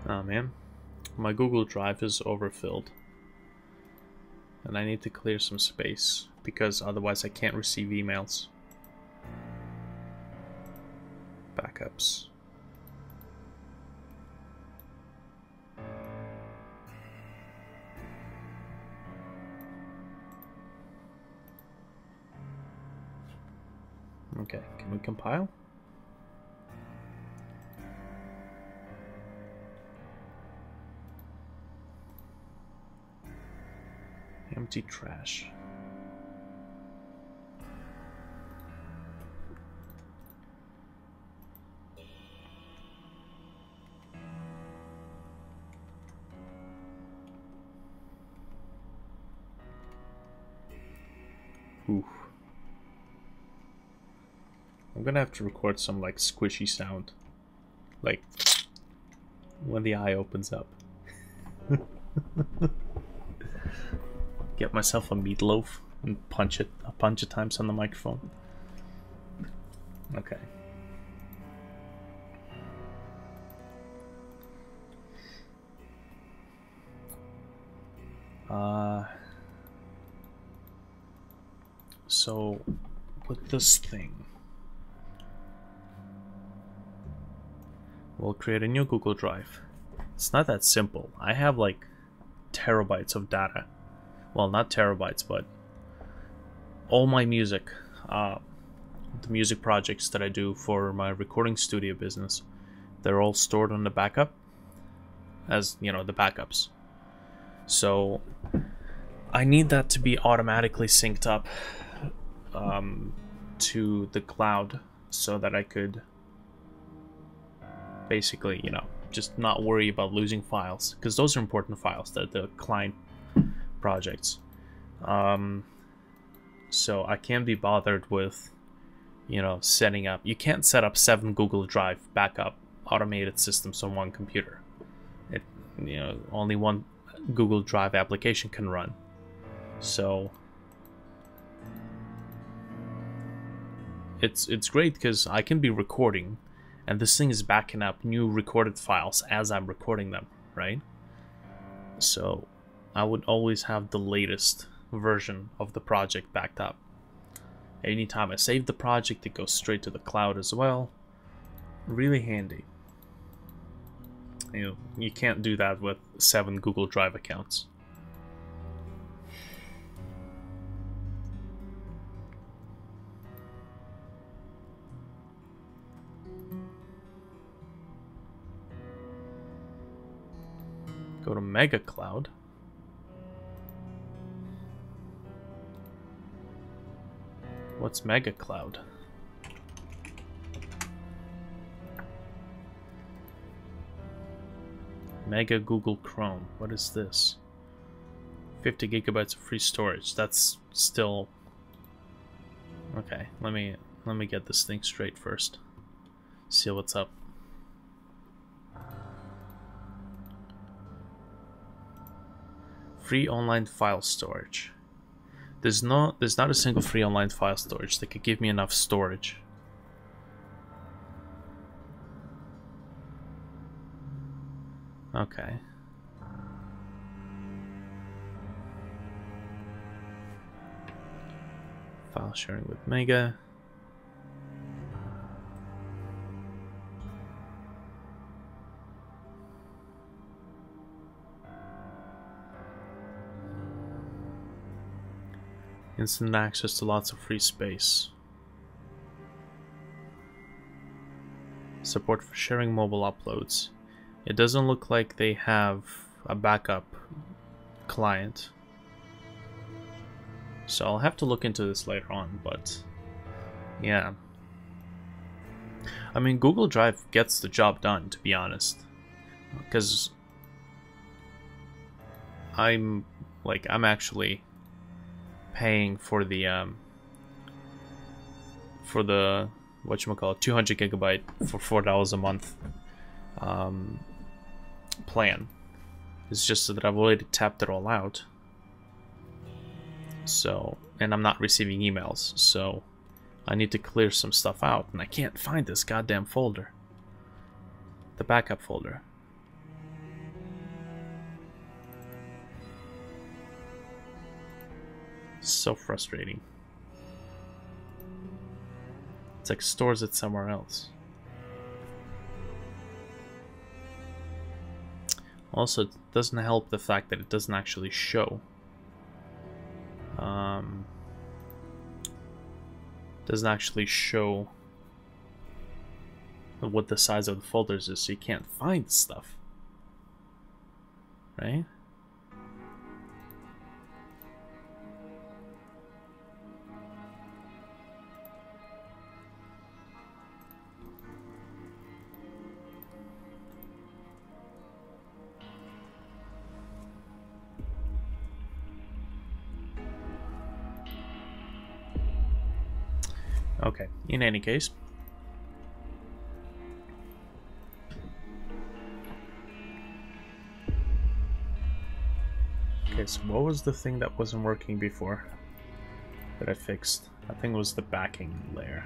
Oh man, my Google Drive is overfilled and I need to clear some space because otherwise I can't receive emails. Backups. Okay, can we compile? Empty trash. Oof. I'm gonna have to record some like squishy sound, like when the eye opens up. Get myself a meatloaf and punch it a bunch of times on the microphone. Okay. So with this thing, we'll create a new Google Drive. It's not that simple. I have like terabytes of data. Well, not terabytes, but all my music, the music projects that I do for my recording studio business, they're all stored on the backup, as you know, the backups. So I need that to be automatically synced up to the cloud so that I could basically, you know, just not worry about losing files, because those are important files, the client projects. So I can't be bothered with, you know, setting up. You can't set up 7 Google Drive backup automated systems on one computer. It, you know, only one Google Drive application can run. So it's great because I can be recording and this thing is backing up new recorded files as I'm recording them, right? So I would always have the latest version of the project backed up. Anytime I save the project, it goes straight to the cloud as well. Really handy. You know, you can't do that with 7 Google Drive accounts. Go to Mega Cloud. What's Mega Cloud? Mega Google Chrome. What is this? 50 gigabytes of free storage. That's still okay. Let me get this thing straight first. See what's up. Free online file storage. There's not a single free online file storage that could give me enough storage. Okay. File sharing with Mega. Instant access to lots of free space. Support for sharing mobile uploads. It doesn't look like they have a backup client. So I'll have to look into this later on, but yeah. I mean, Google Drive gets the job done, to be honest. Because I'm actually paying for the whatchamacallit, 200 gigabyte for $4 a month plan. It's just that I've already tapped it all out. So, and I'm not receiving emails, so I need to clear some stuff out, and I can't find this goddamn folder. The backup folder. So frustrating. It's like stores it somewhere else. Also, it doesn't help the fact that it doesn't actually show. Doesn't actually show what the size of the folders is, so you can't find the stuff. Right? Okay, in any case. Okay, so what was the thing that wasn't working before that I fixed? I think it was the backing layer.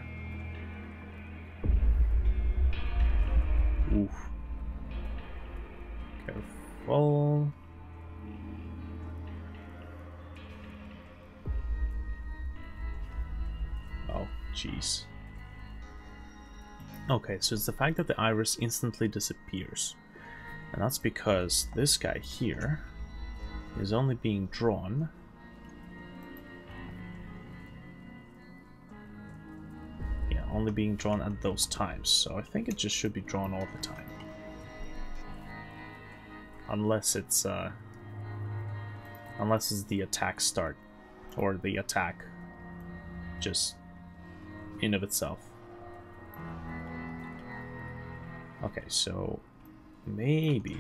Oof. Careful. Oh, jeez. Okay, so it's the fact that the iris instantly disappears. And that's because this guy here is only being drawn only being drawn at those times, so I think it just should be drawn all the time, unless it's the attack start or the attack just in of itself. Okay, so maybe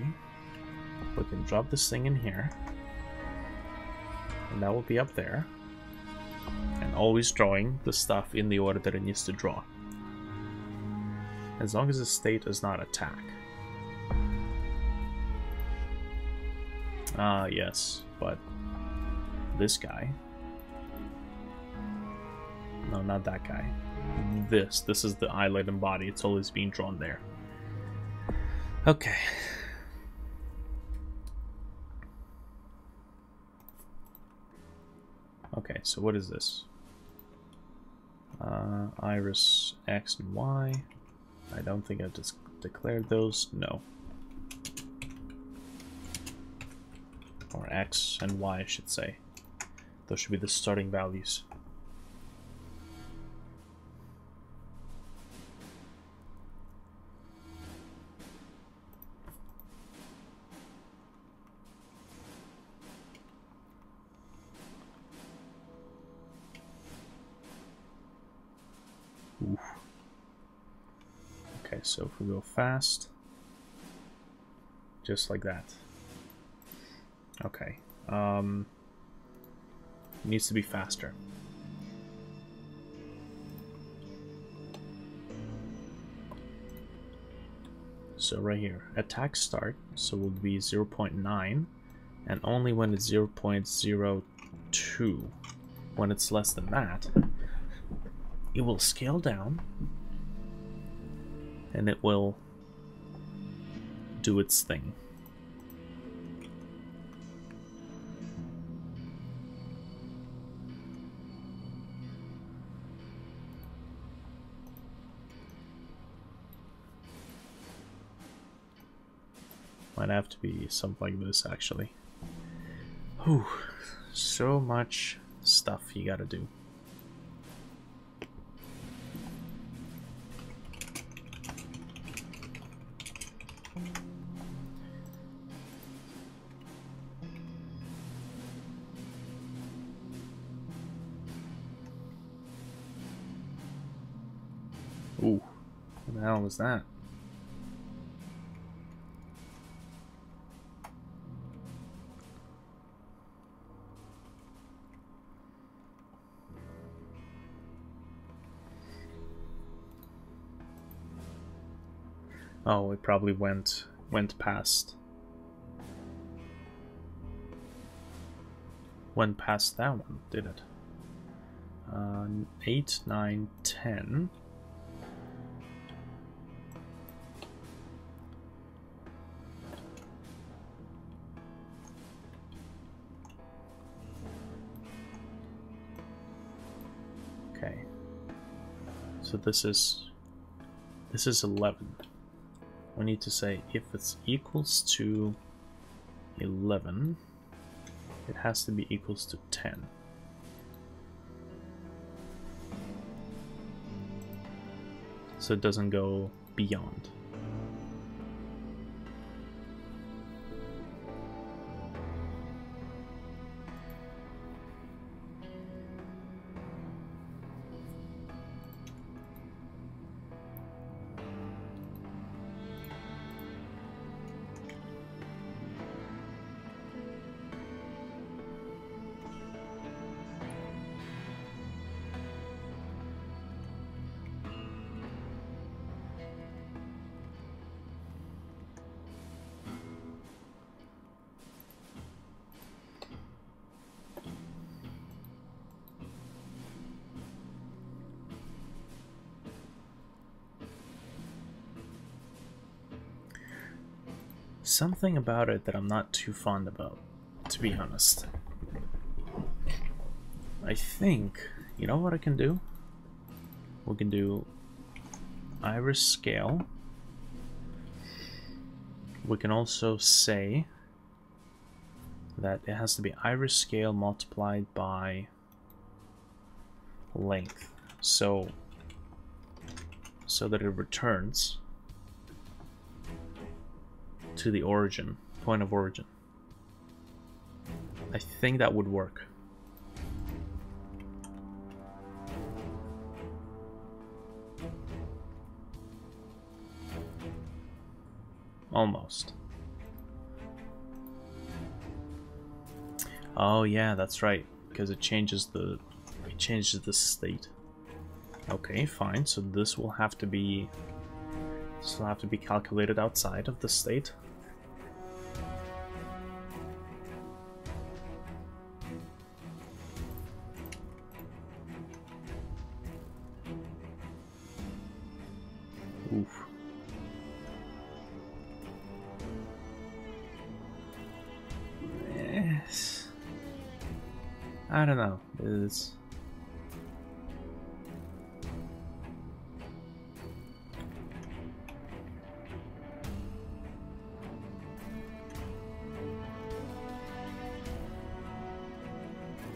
we can drop this thing in here, and that will be up there, and always drawing the stuff in the order that it needs to draw, as long as the state does not attack. Yes, but this guy, no, not that guy, this is the eyelid and body. It's always being drawn there. Okay. Okay, so what is this? Iris X and Y. I don't think I just declared those. No. Or X and Y, I should say. Those should be the starting values. Oof. Okay, so if we go fast, Just like that. Okay. Needs to be faster. So right here, attack start, so it will be 0.9, and only when it's 0.02. When it's less than that, it will scale down, and it will do its thing. Might have to be something like this, actually. Whew, so much stuff you gotta do. Ooh, what the hell was that? Oh, it probably went past. Went past that one, did it? 8, 9, 10. Okay. So this is 11. We need to say if it's equals to 11, it has to be equals to 10. So it doesn't go beyond. Something about it that I'm not too fond about, to be honest. I think, you know what I can do? We can do iris scale. We can also say that it has to be iris scale multiplied by length, so that it returns to the origin, point of origin. I think that would work. Almost. Oh yeah, that's right, because it changes the state. Okay, fine. So this will have to be calculated outside of the state. Oof. Yes. I don't know. It's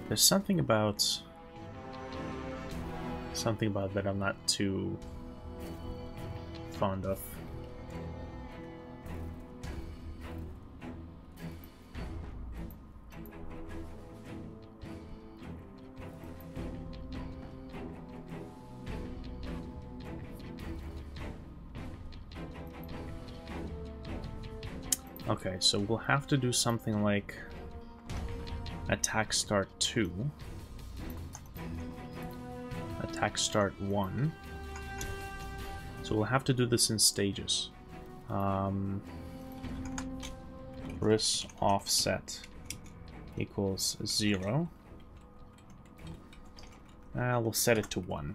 there's something about that I'm not too fond of. Okay, so we'll have to do something like attack start 2, attack start 1. So we'll have to do this in stages. Ris offset equals 0. We'll set it to 1.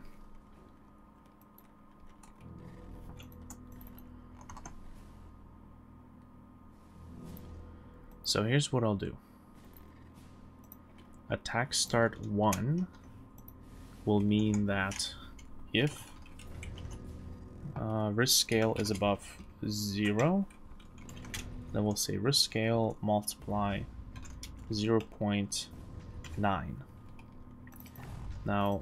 So here's what I'll do. Attack start 1 will mean that if risk scale is above 0, then we'll say risk scale multiply 0.9. Now,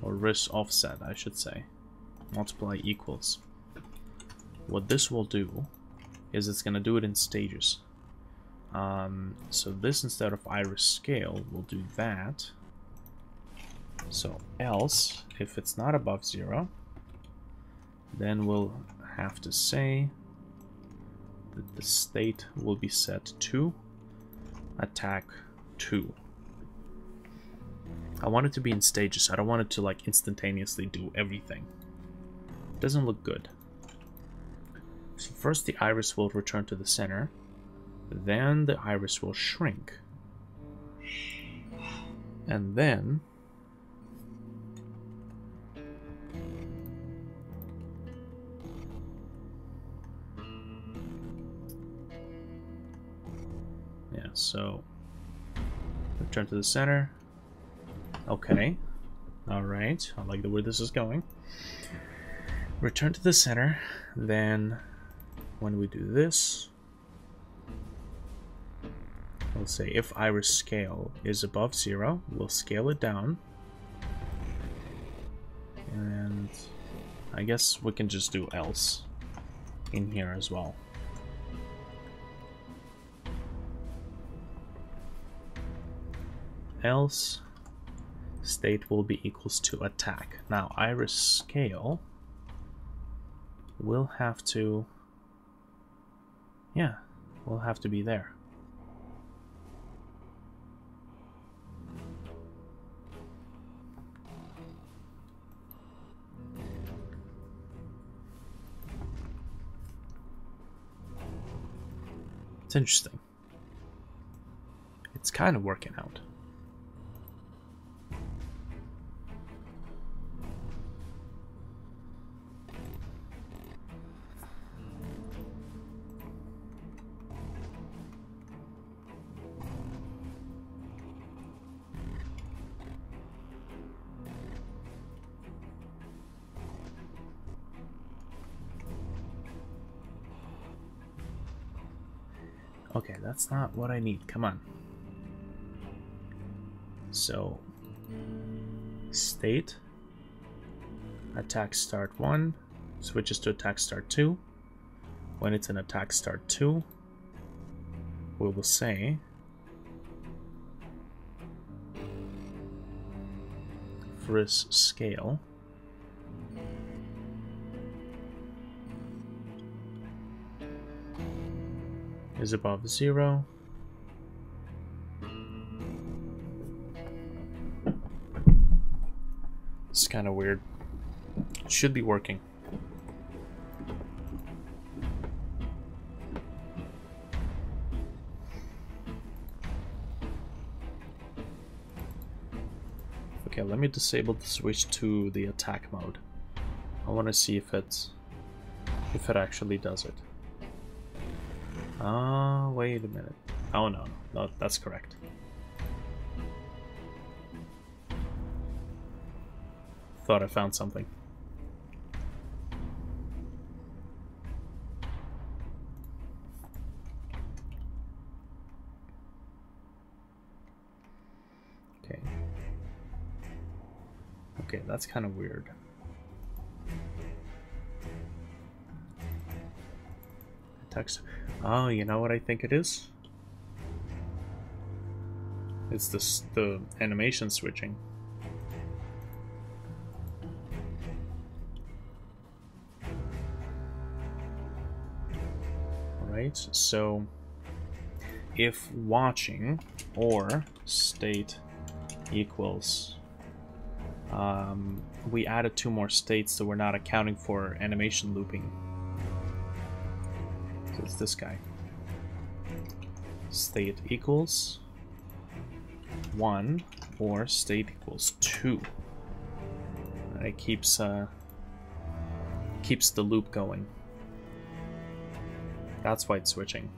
or risk offset, I should say, multiply equals. What this will do is it's going to do it in stages. So this, instead of iris scale, will do that. So else, if it's not above 0, then we'll have to say that the state will be set to attack 2. I want it to be in stages. I don't want it to like instantaneously do everything. It doesn't look good. So first the iris will return to the center, then the iris will shrink, and then so return to the center. Okay, all right, I like the way this is going. Return to the center, then when we do this, we'll say if iris scale is above 0, we'll scale it down, and I guess we can just do else in here as well. Else state will be equals to attack. Now iris scale will have to, yeah, will have to be there. It's interesting. It's kind of working out. Okay, that's not what I need. Come on. So, state attack start 1 switches to attack start 2. When it's in attack start 2, we will say Fris scale is above 0. It's kind of weird. It should be working. Okay, let me disable the switch to the attack mode. I want to see if it actually does it. Wait a minute. Oh no, that's correct. Thought I found something. Okay. Okay, that's kind of weird. Text. Oh, you know what I think it is? It's the animation switching. Right, so if watching or state equals, we added 2 more states, so we're not accounting for animation looping. So it's this guy. State equals 1 or state equals 2. And it keeps the loop going. That's why it's switching.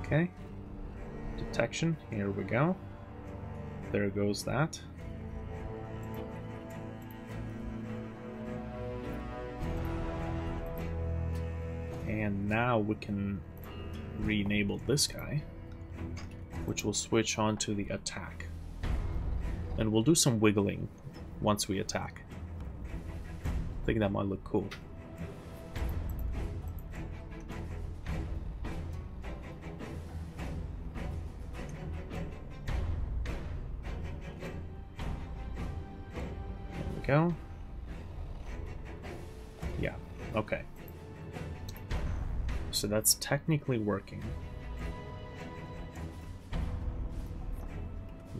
Okay. Detection, here we go. There goes that. And now we can re-enable this guy, which will switch on to the attack. And we'll do some wiggling once we attack. I think that might look cool. There we go. Yeah, okay. So that's technically working.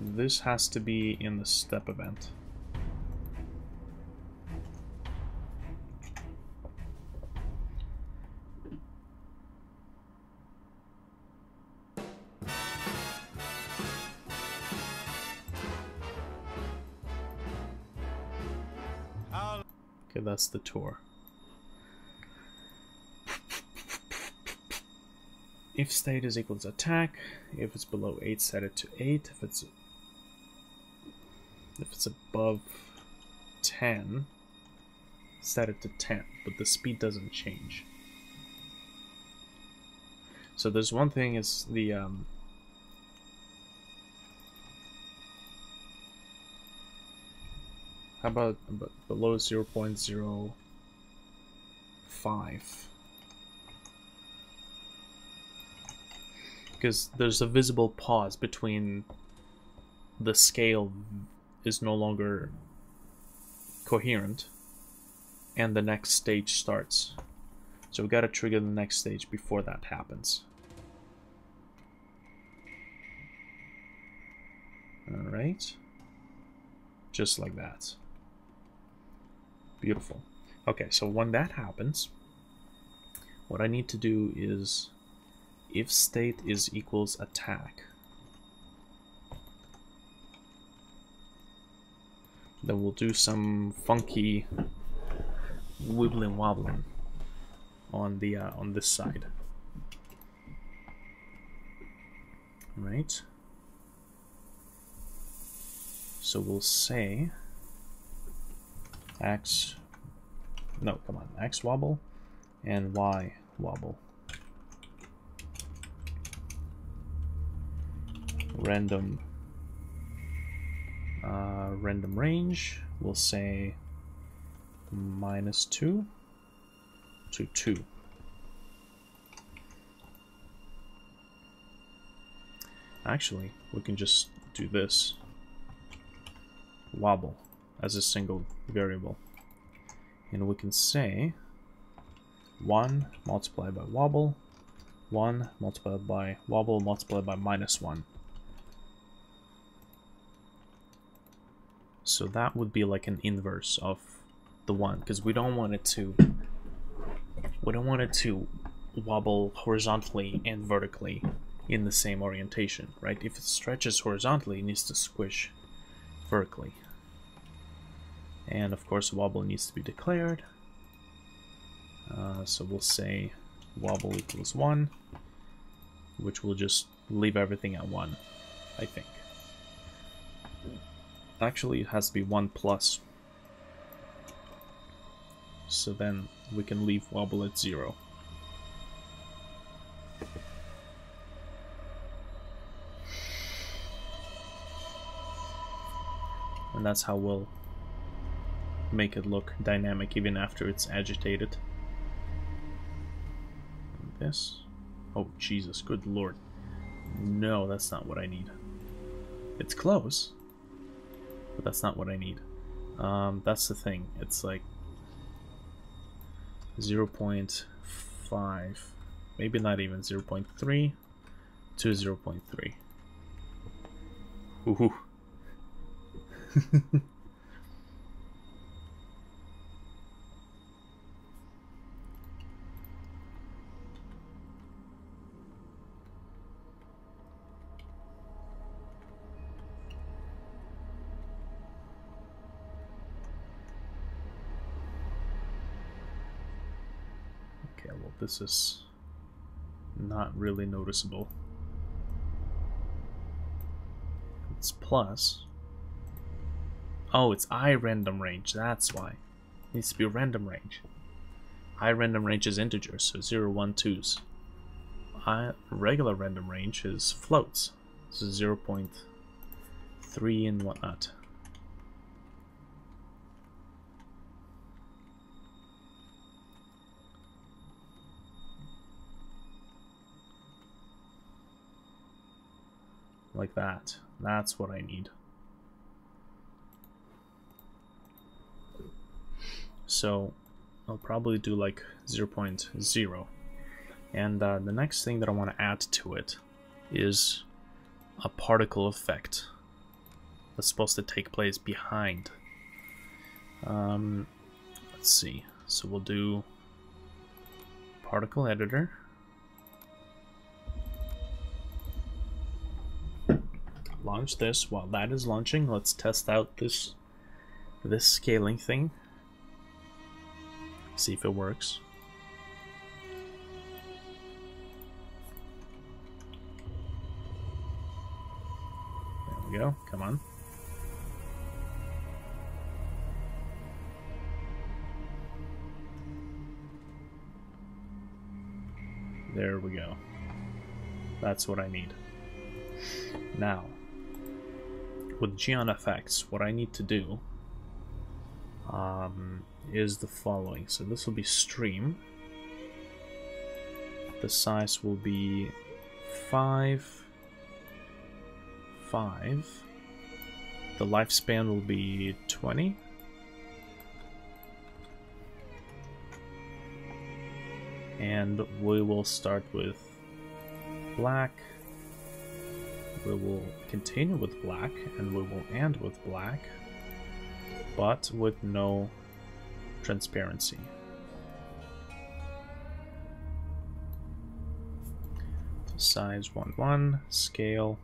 This has to be in the step event. Okay, that's the tour. If state is equal to attack, if it's below 8, set it to 8. If it's above 10, set it to 10, but the speed doesn't change. So there's one thing is the how about below 0.05? Because there's a visible pause between the scale is no longer coherent and the next stage starts. So we gotta trigger the next stage before that happens. Alright. Just like that. Beautiful. Okay, so when that happens, what I need to do is if state is equals attack, then we'll do some funky wibbling wobbling on the on this side. Right. So we'll say X, no, come on, X wobble and Y wobble. Random random range, we'll say -2 to 2. Actually, we can just do this. Wobble as a single variable. And we can say 1 multiplied by wobble, 1 multiplied by wobble multiplied by -1. So that would be like an inverse of the 1, because we don't want it to wobble horizontally and vertically in the same orientation, right? If it stretches horizontally, it needs to squish vertically. And of course wobble needs to be declared. So we'll say wobble equals 1, which will just leave everything at 1, I think. Actually, it has to be 1 plus. So then we can leave wobble at 0. And that's how we'll make it look dynamic even after it's agitated. This. Oh, Jesus, good lord. No, that's not what I need. It's close. but that's not what I need. That's the thing. It's like 0.5, maybe not even 0.3 to 0.3. Ooh. Okay, well, this is not really noticeable. It's plus. Oh, it's I random range, that's why. It needs to be random range. I random range is integers, so 0, 1, 2s. Regular random range is floats, so 0.3 and whatnot. Like that. That's what I need. So I'll probably do like 0.0. And the next thing that I want to add to it is a particle effect that's supposed to take place behind. Let's see. So we'll do particle editor. Launch this. While that is launching, let's test out this scaling thing. See if it works. There we go. Come on. There we go. That's what I need. Now, with Geon effects, what I need to do is the following. So this will be stream. The size will be 5. The lifespan will be 20. And we will start with black. We will continue with black, and we will end with black, but with no transparency. Size 1, scale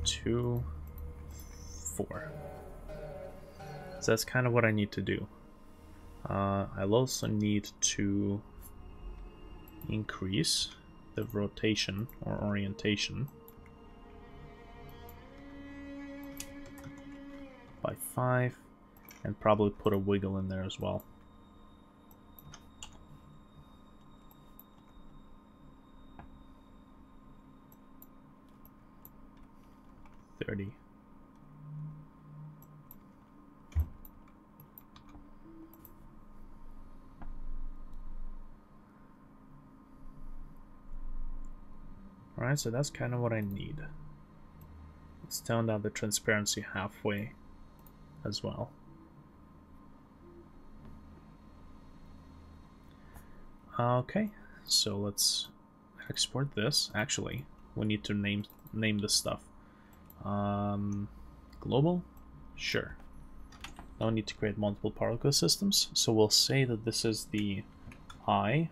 2, 4. So that's kind of what I need to do. I'll also need to increase the rotation or orientation by 5, and probably put a wiggle in there as well. $30. Alright, so that's kind of what I need. Let's tone down the transparency halfway as well. Okay, so let's export this. Actually, we need to name this stuff. Global? Sure. Now we need to create multiple particle systems. So we'll say that this is the I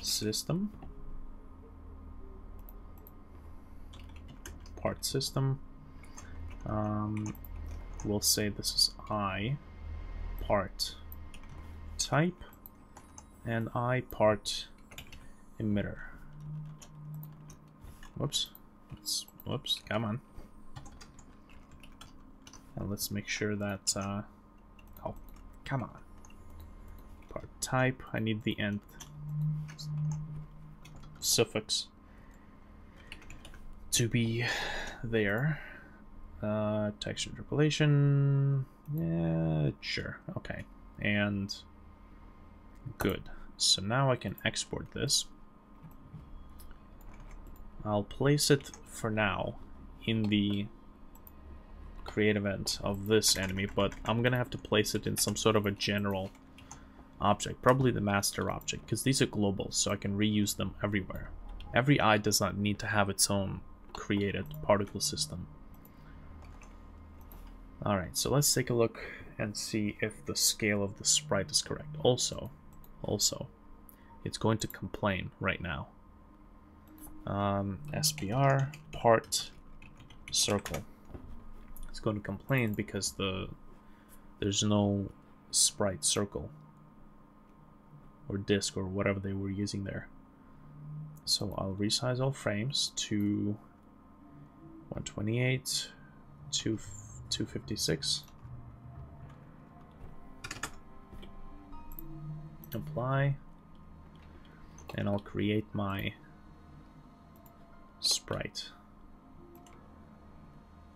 system. Part system. We'll say this is I part type and I part emitter. Whoops. Whoops, come on. And let's make sure that oh, come on. Part type, I need the nth suffix to be there. Texture interpolation, yeah, sure, okay, and good. So now I can export this. I'll place it for now in the create event of this enemy, but I'm gonna have to place it in some sort of a general object, probably the master object, because these are global, so I can reuse them everywhere. Every eye does not need to have its own created particle system. Alright, so let's take a look and see if the scale of the sprite is correct. Also, it's going to complain right now. SPR part circle. It's going to complain because there's no sprite circle or disk or whatever they were using there. So I'll resize all frames to 128 to 256. Apply, and I'll create my sprite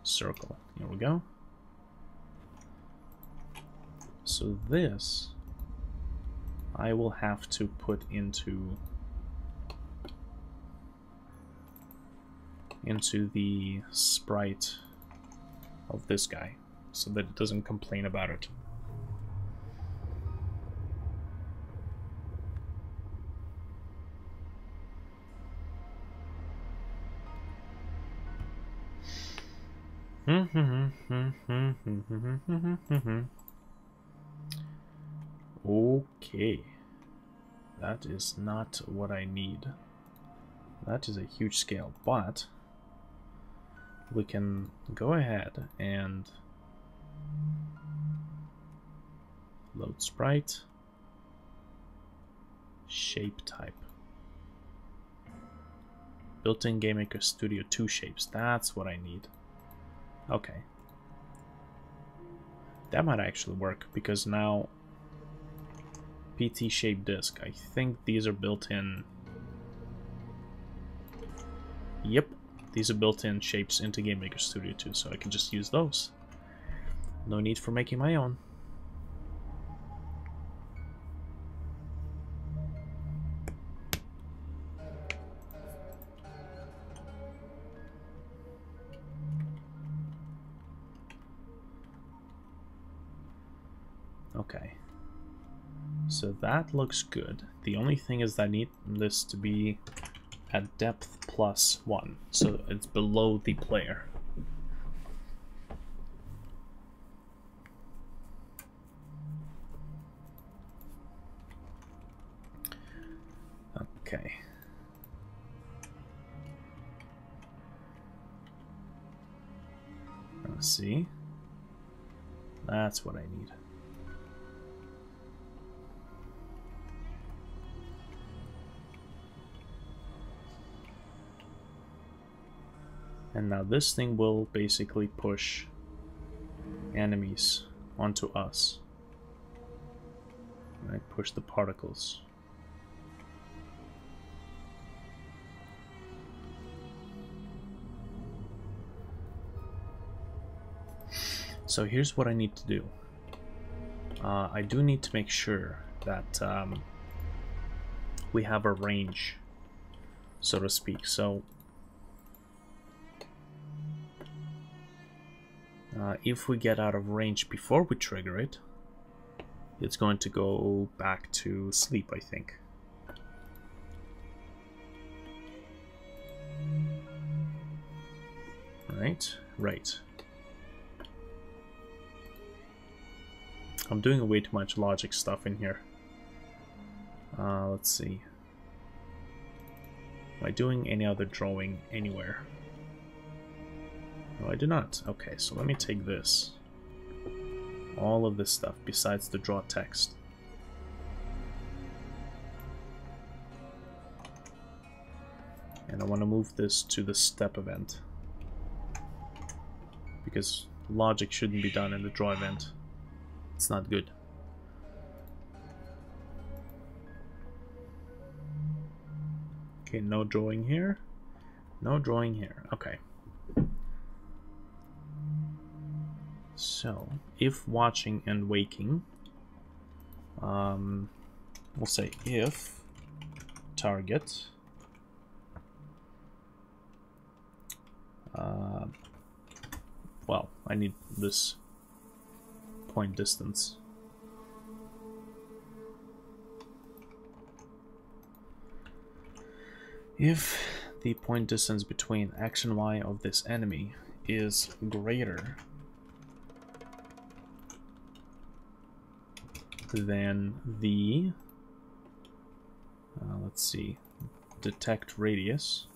circle. Here we go. So this I will have to put into the sprite of this guy so that it doesn't complain about it. Okay, that is not what I need. That is a huge scale, but we can go ahead and load sprite, shape type, built-in GameMaker Studio 2 shapes. That's what I need. Okay, that might actually work, because now PT shape disk, I think these are built in. Yep, these are built-in shapes into GameMaker Studio 2, so I can just use those. No need for making my own. Okay, so that looks good. The only thing is that I need this to be at depth +1, so it's below the player. Okay. Let's see. That's what I need. And now this thing will basically push enemies onto us. Right, push the particles. So here's what I need to do. I do need to make sure that we have a range, so to speak. So if we get out of range before we trigger it, it's going to go back to sleep, I think. Right. I'm doing way too much logic stuff in here. Let's see. Am I doing any other drawing anywhere? No, I do not. Okay, so let me take this. All of this stuff besides the draw text. And I want to move this to the step event, because logic shouldn't be done in the draw event. It's not good. Okay, no drawing here. No drawing here. Okay. So, if watching and waking, we'll say if target well, I need this point distance. If the point distance between X and Y of this enemy is greater than the, let's see, detect radius,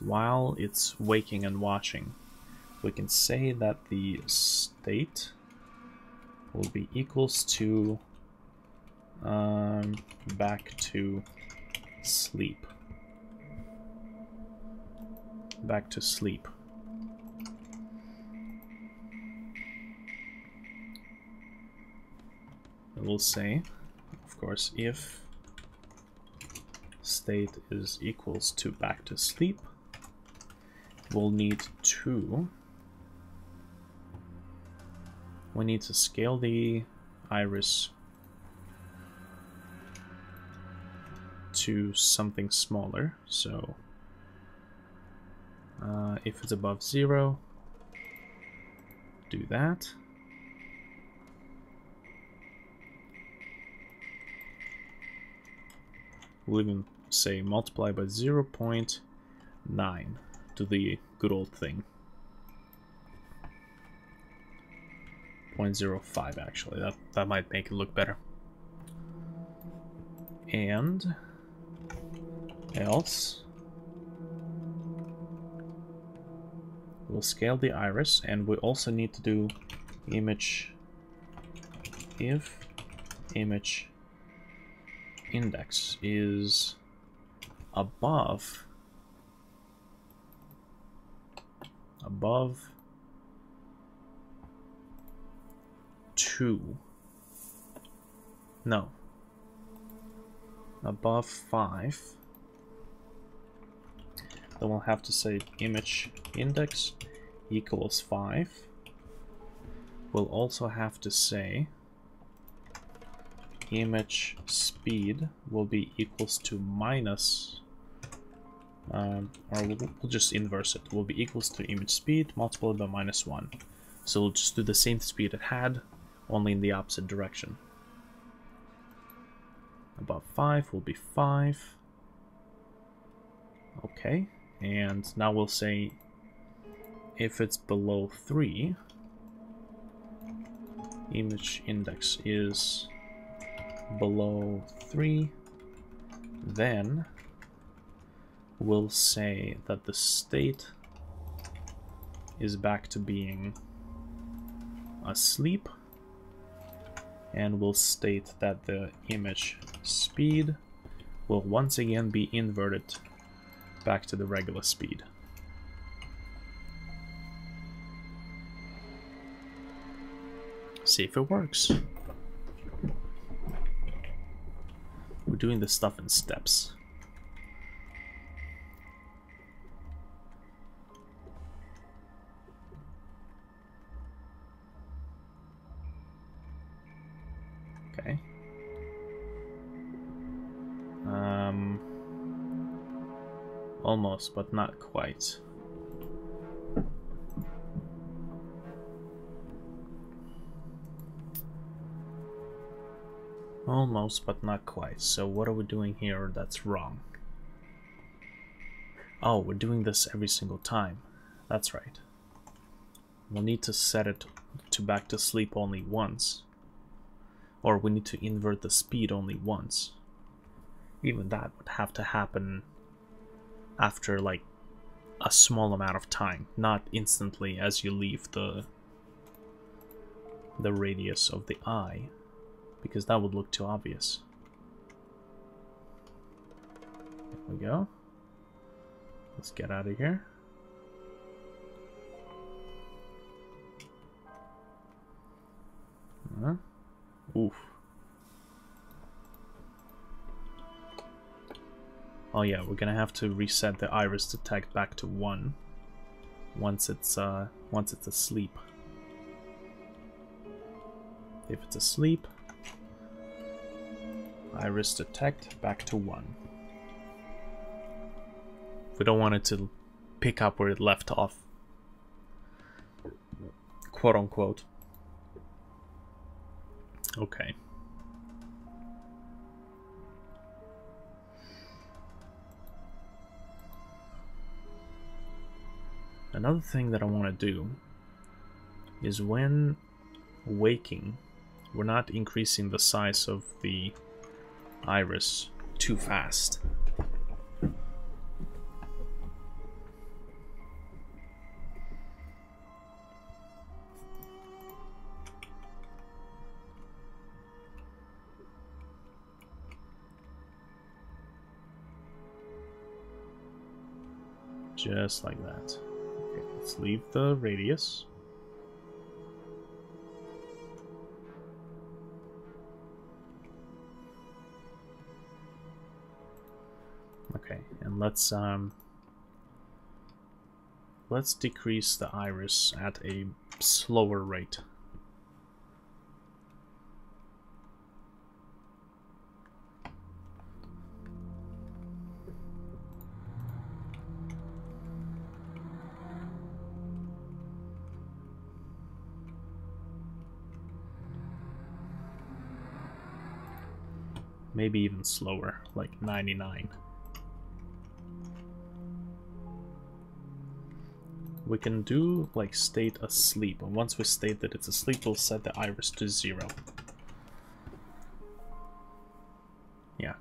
while it's waking and watching, we can say that the state will be equals to back to sleep. Back to sleep. And we'll say, of course, if state is equals to back to sleep, we'll need to scale the iris to something smaller. So if it's above 0, do that. We'll even say multiply by 0.9 to the good old thing. 0.05 actually, that might make it look better. And else we'll scale the iris, and we also need to do image if image index is above 2, no, above 5, then we'll have to say image index equals 5. We'll also have to say image speed will be equals to minus, or we'll just inverse it. Will be equals to image speed multiplied by -1. So we'll just do the same speed it had, only in the opposite direction. Above 5 will be 5. Okay, and now we'll say if it's below 3, image index is below 3, then we'll say that the state is back to being asleep, and we'll state that the image speed will once again be inverted back to the regular speed. See if it works. We're doing this stuff in steps. Okay. Almost, but not quite. Almost, but not quite. So what are we doing here that's wrong? Oh, we're doing this every single time. That's right. We'll need to set it to back to sleep only once. Or we need to invert the speed only once. Even that would have to happen after like a small amount of time, not instantly as you leave the radius of the eye, because that would look too obvious. There we go. Let's get out of here. Oof. Oh yeah, we're gonna have to reset the iris detect back to 1 once it's asleep. If it's asleep, iris detect back to 1. We don't want it to pick up where it left off. quote unquote. Okay. Another thing that I want to do is when waking, we're not increasing the size of the iris too fast. Just like that. Okay, let's leave the radius. Okay, and let's decrease the iris at a slower rate. Maybe even slower, like 99. We can do like state asleep, and once we state that it's asleep, we'll set the iris to 0. Yeah.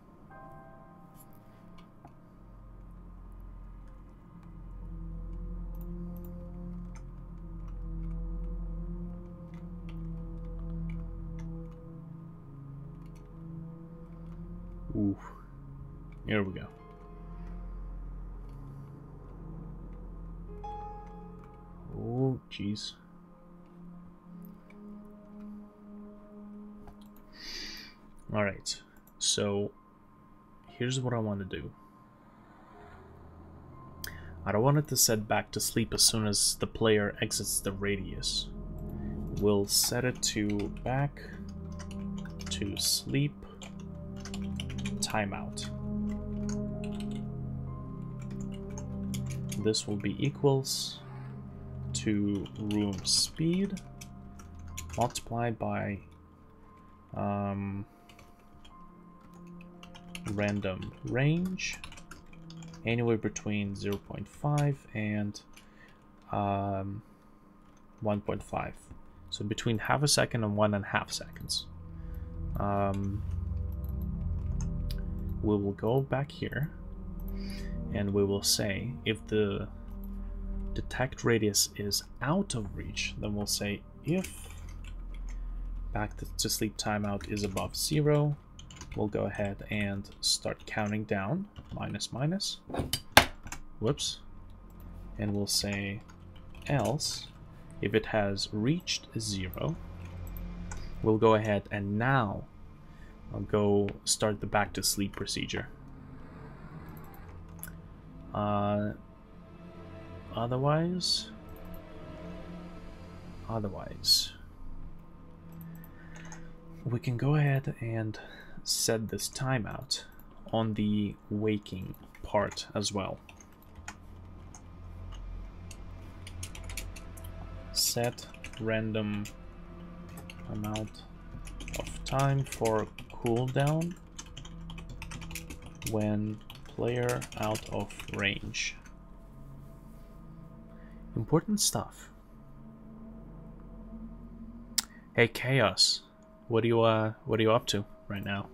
Ooh. Here we go. Oh, jeez. Alright, so here's what I want to do. I don't want it to set back to sleep as soon as the player exits the radius. We'll set it to back to sleep timeout. This will be equals to room speed multiplied by random range anywhere between 0.5 and 1.5, so between half a second and 1.5 seconds. We will go back here and we will say if the detect radius is out of reach, then we'll say if back to sleep timeout is above 0, we'll go ahead and start counting down, minus minus, whoops, and we'll say else if it has reached 0, we'll go ahead and now I'll go start the back to sleep procedure. Otherwise, we can go ahead and set this timeout on the waking part as well. Set random amount of time for cooldown when player out of range. Important stuff. Hey Chaos, what are you up to right now?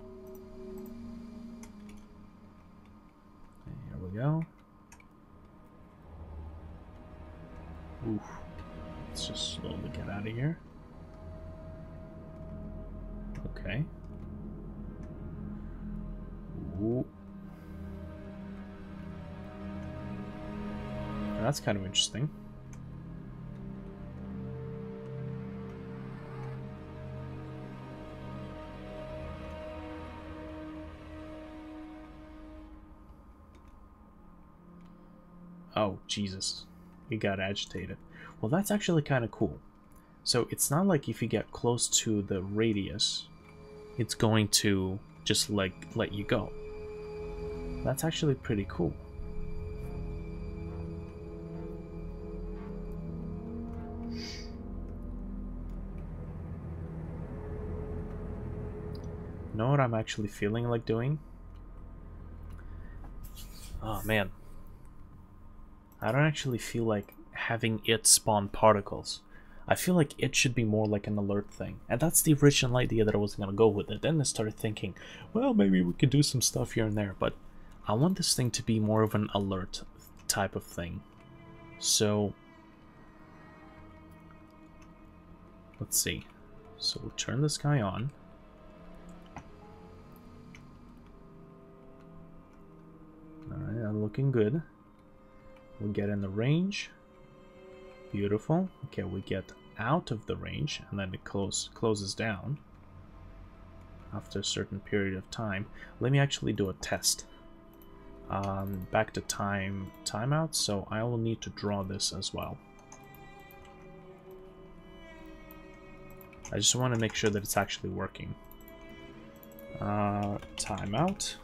Here we go. Oof. Let's just slowly get out of here. Okay. Ooh. That's kind of interesting. Oh, Jesus. He got agitated. Well, that's actually kind of cool. So it's not like if you get close to the radius, it's going to just like let you go. That's actually pretty cool. You know what I'm actually feeling like doing? Oh man. I don't actually feel like having it spawn particles. I feel like it should be more like an alert thing. And that's the original idea that I was gonna go with it. Then I started thinking, well, maybe we could do some stuff here and there, but I want this thing to be more of an alert type of thing. So let's see. So we'll turn this guy on. Alright, I'm looking good. We'll get in the range. Beautiful. Okay, we get out of the range and then it closes down after a certain period of time. Let me actually do a test. Back to timeout, so I will need to draw this as well. I just want to make sure that it's actually working. Timeout.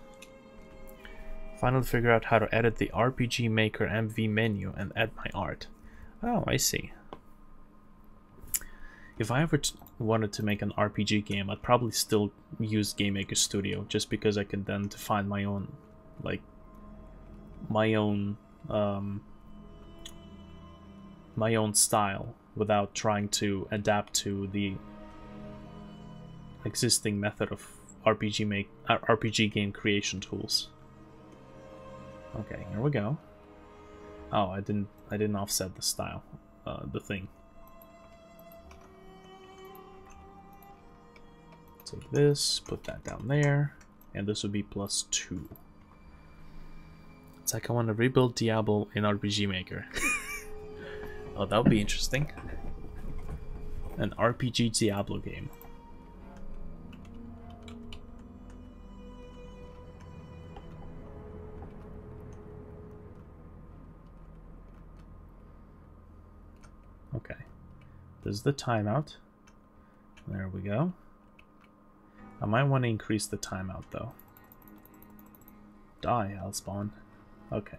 Finally figure out how to edit the RPG Maker MV menu and add my art. Oh, I see. If I ever wanted to make an RPG game, I'd probably still use Game Maker Studio, just because I could then define my own, like, my own style without trying to adapt to the existing method of RPG game creation tools. Okay, here we go. Oh, I didn't offset the style, the thing. Take this, put that down there, and this would be +2. It's like I want to rebuild Diablo in RPG Maker. Oh, that would be interesting. An RPG Diablo game. Okay, this is the timeout. There we go. I might want to increase the timeout though. Die, I'll spawn. Okay.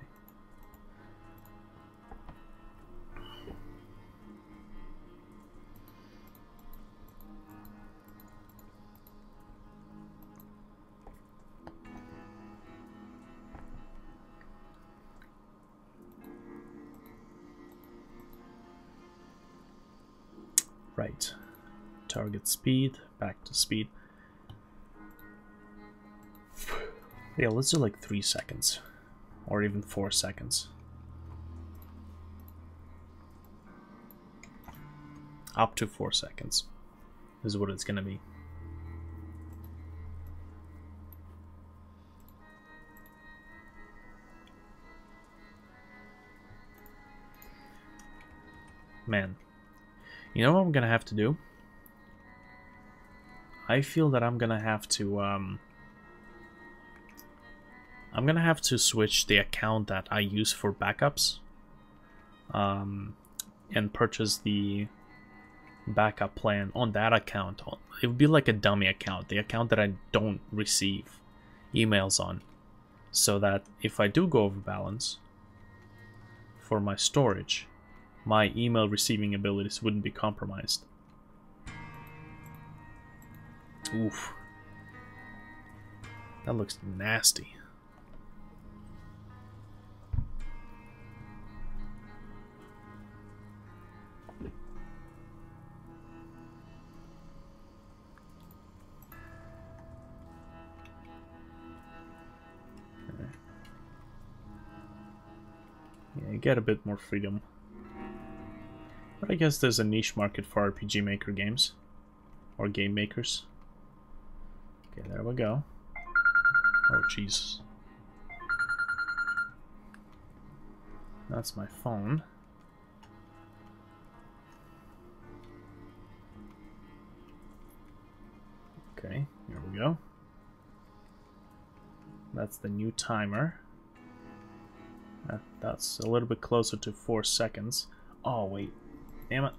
Right. Target speed, back to speed. Yeah, let's do like 3 seconds. Or even 4 seconds. Up to 4 seconds is what it's gonna be. Man. You know what I'm gonna have to do? I feel that I'm gonna have to switch the account that I use for backups, and purchase the backup plan on that account. It would be like a dummy account, the account that I don't receive emails on, so that if I do go over balance for my storage, my email receiving abilities wouldn't be compromised. Oof. That looks nasty. Yeah, you get a bit more freedom. But I guess there's a niche market for RPG Maker games. Or game makers. Okay, there we go. Oh, Jesus. That's my phone. Okay, here we go. That's the new timer. That's a little bit closer to 4 seconds. Oh, wait. Damn it.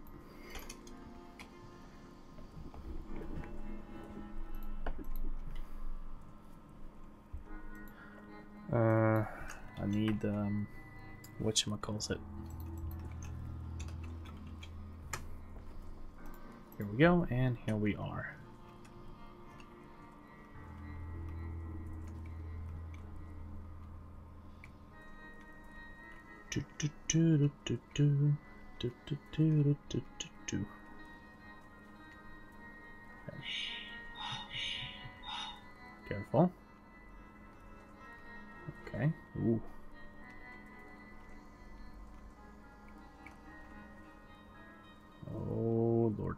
I need, whatchamacallit. Here we go, and here we are. Careful. Okay. Ooh. Oh Lord.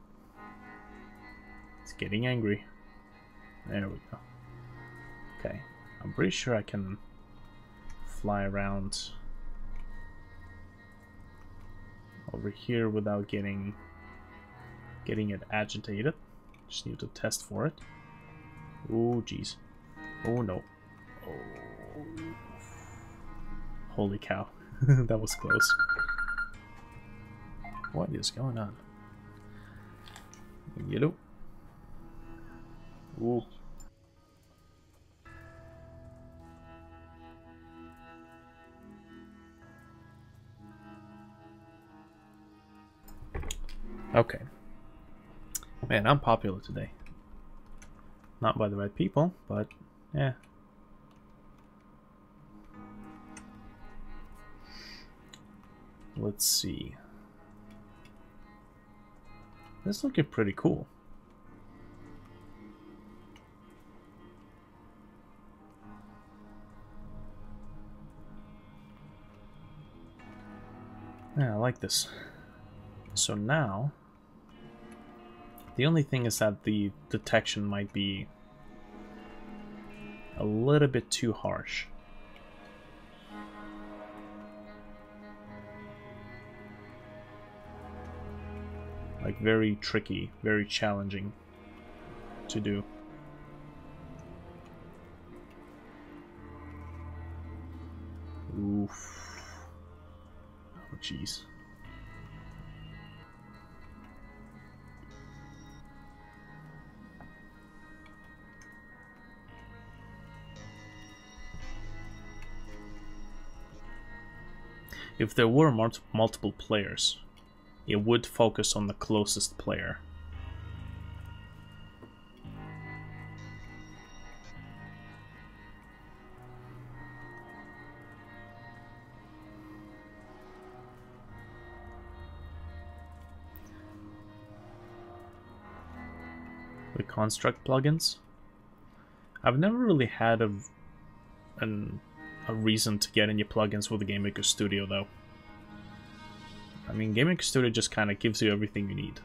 It's getting angry. There we go. Okay. I'm pretty sure I can fly around over here without getting it agitated. Just need to test for it. Oh jeez. Oh no. Oh. Holy cow. That was close. What is going on? Yellow. Ooh. Okay. Man, I'm popular today. Not by the right people, but yeah. Let's see. This is looking pretty cool. Yeah, I like this. So now, the only thing is that the detection might be a little bit too harsh. Like very tricky, very challenging to do. Oof. Oh jeez. If there were multiple players, it would focus on the closest player. The construct plugins. I've never really had a reason to get any plugins with the Game Maker Studio though. I mean, Game Maker Studio just kind of gives you everything you need.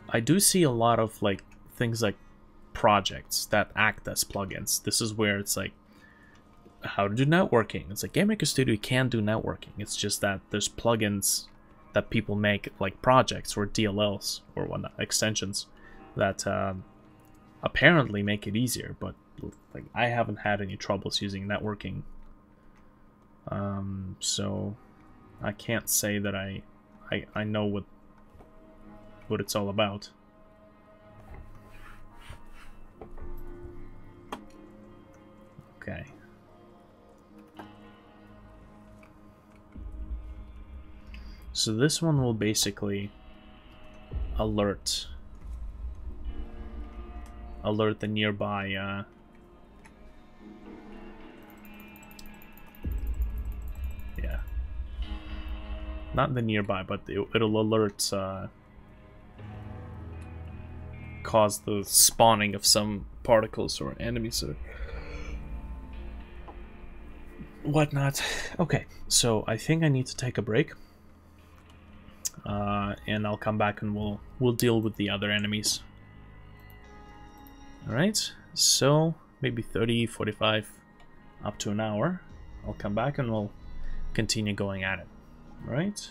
I do see a lot of like things like projects that act as plugins. This is where it's like how to do networking. It's like Game Maker Studio can do networking. It's just that there's plugins that people make, like projects or DLLs or whatnot, extensions that apparently make it easier. But like I haven't had any troubles using networking. So I can't say that I know what it's all about. Okay. So this one will basically alert the nearby yeah. Not the nearby, but it'll alert cause the spawning of some particles or enemies or whatnot. Okay, so I think I need to take a break. And I'll come back and we'll deal with the other enemies. Alright, so maybe 30, 45, up to an hour. I'll come back and we'll continue going at it. Alright?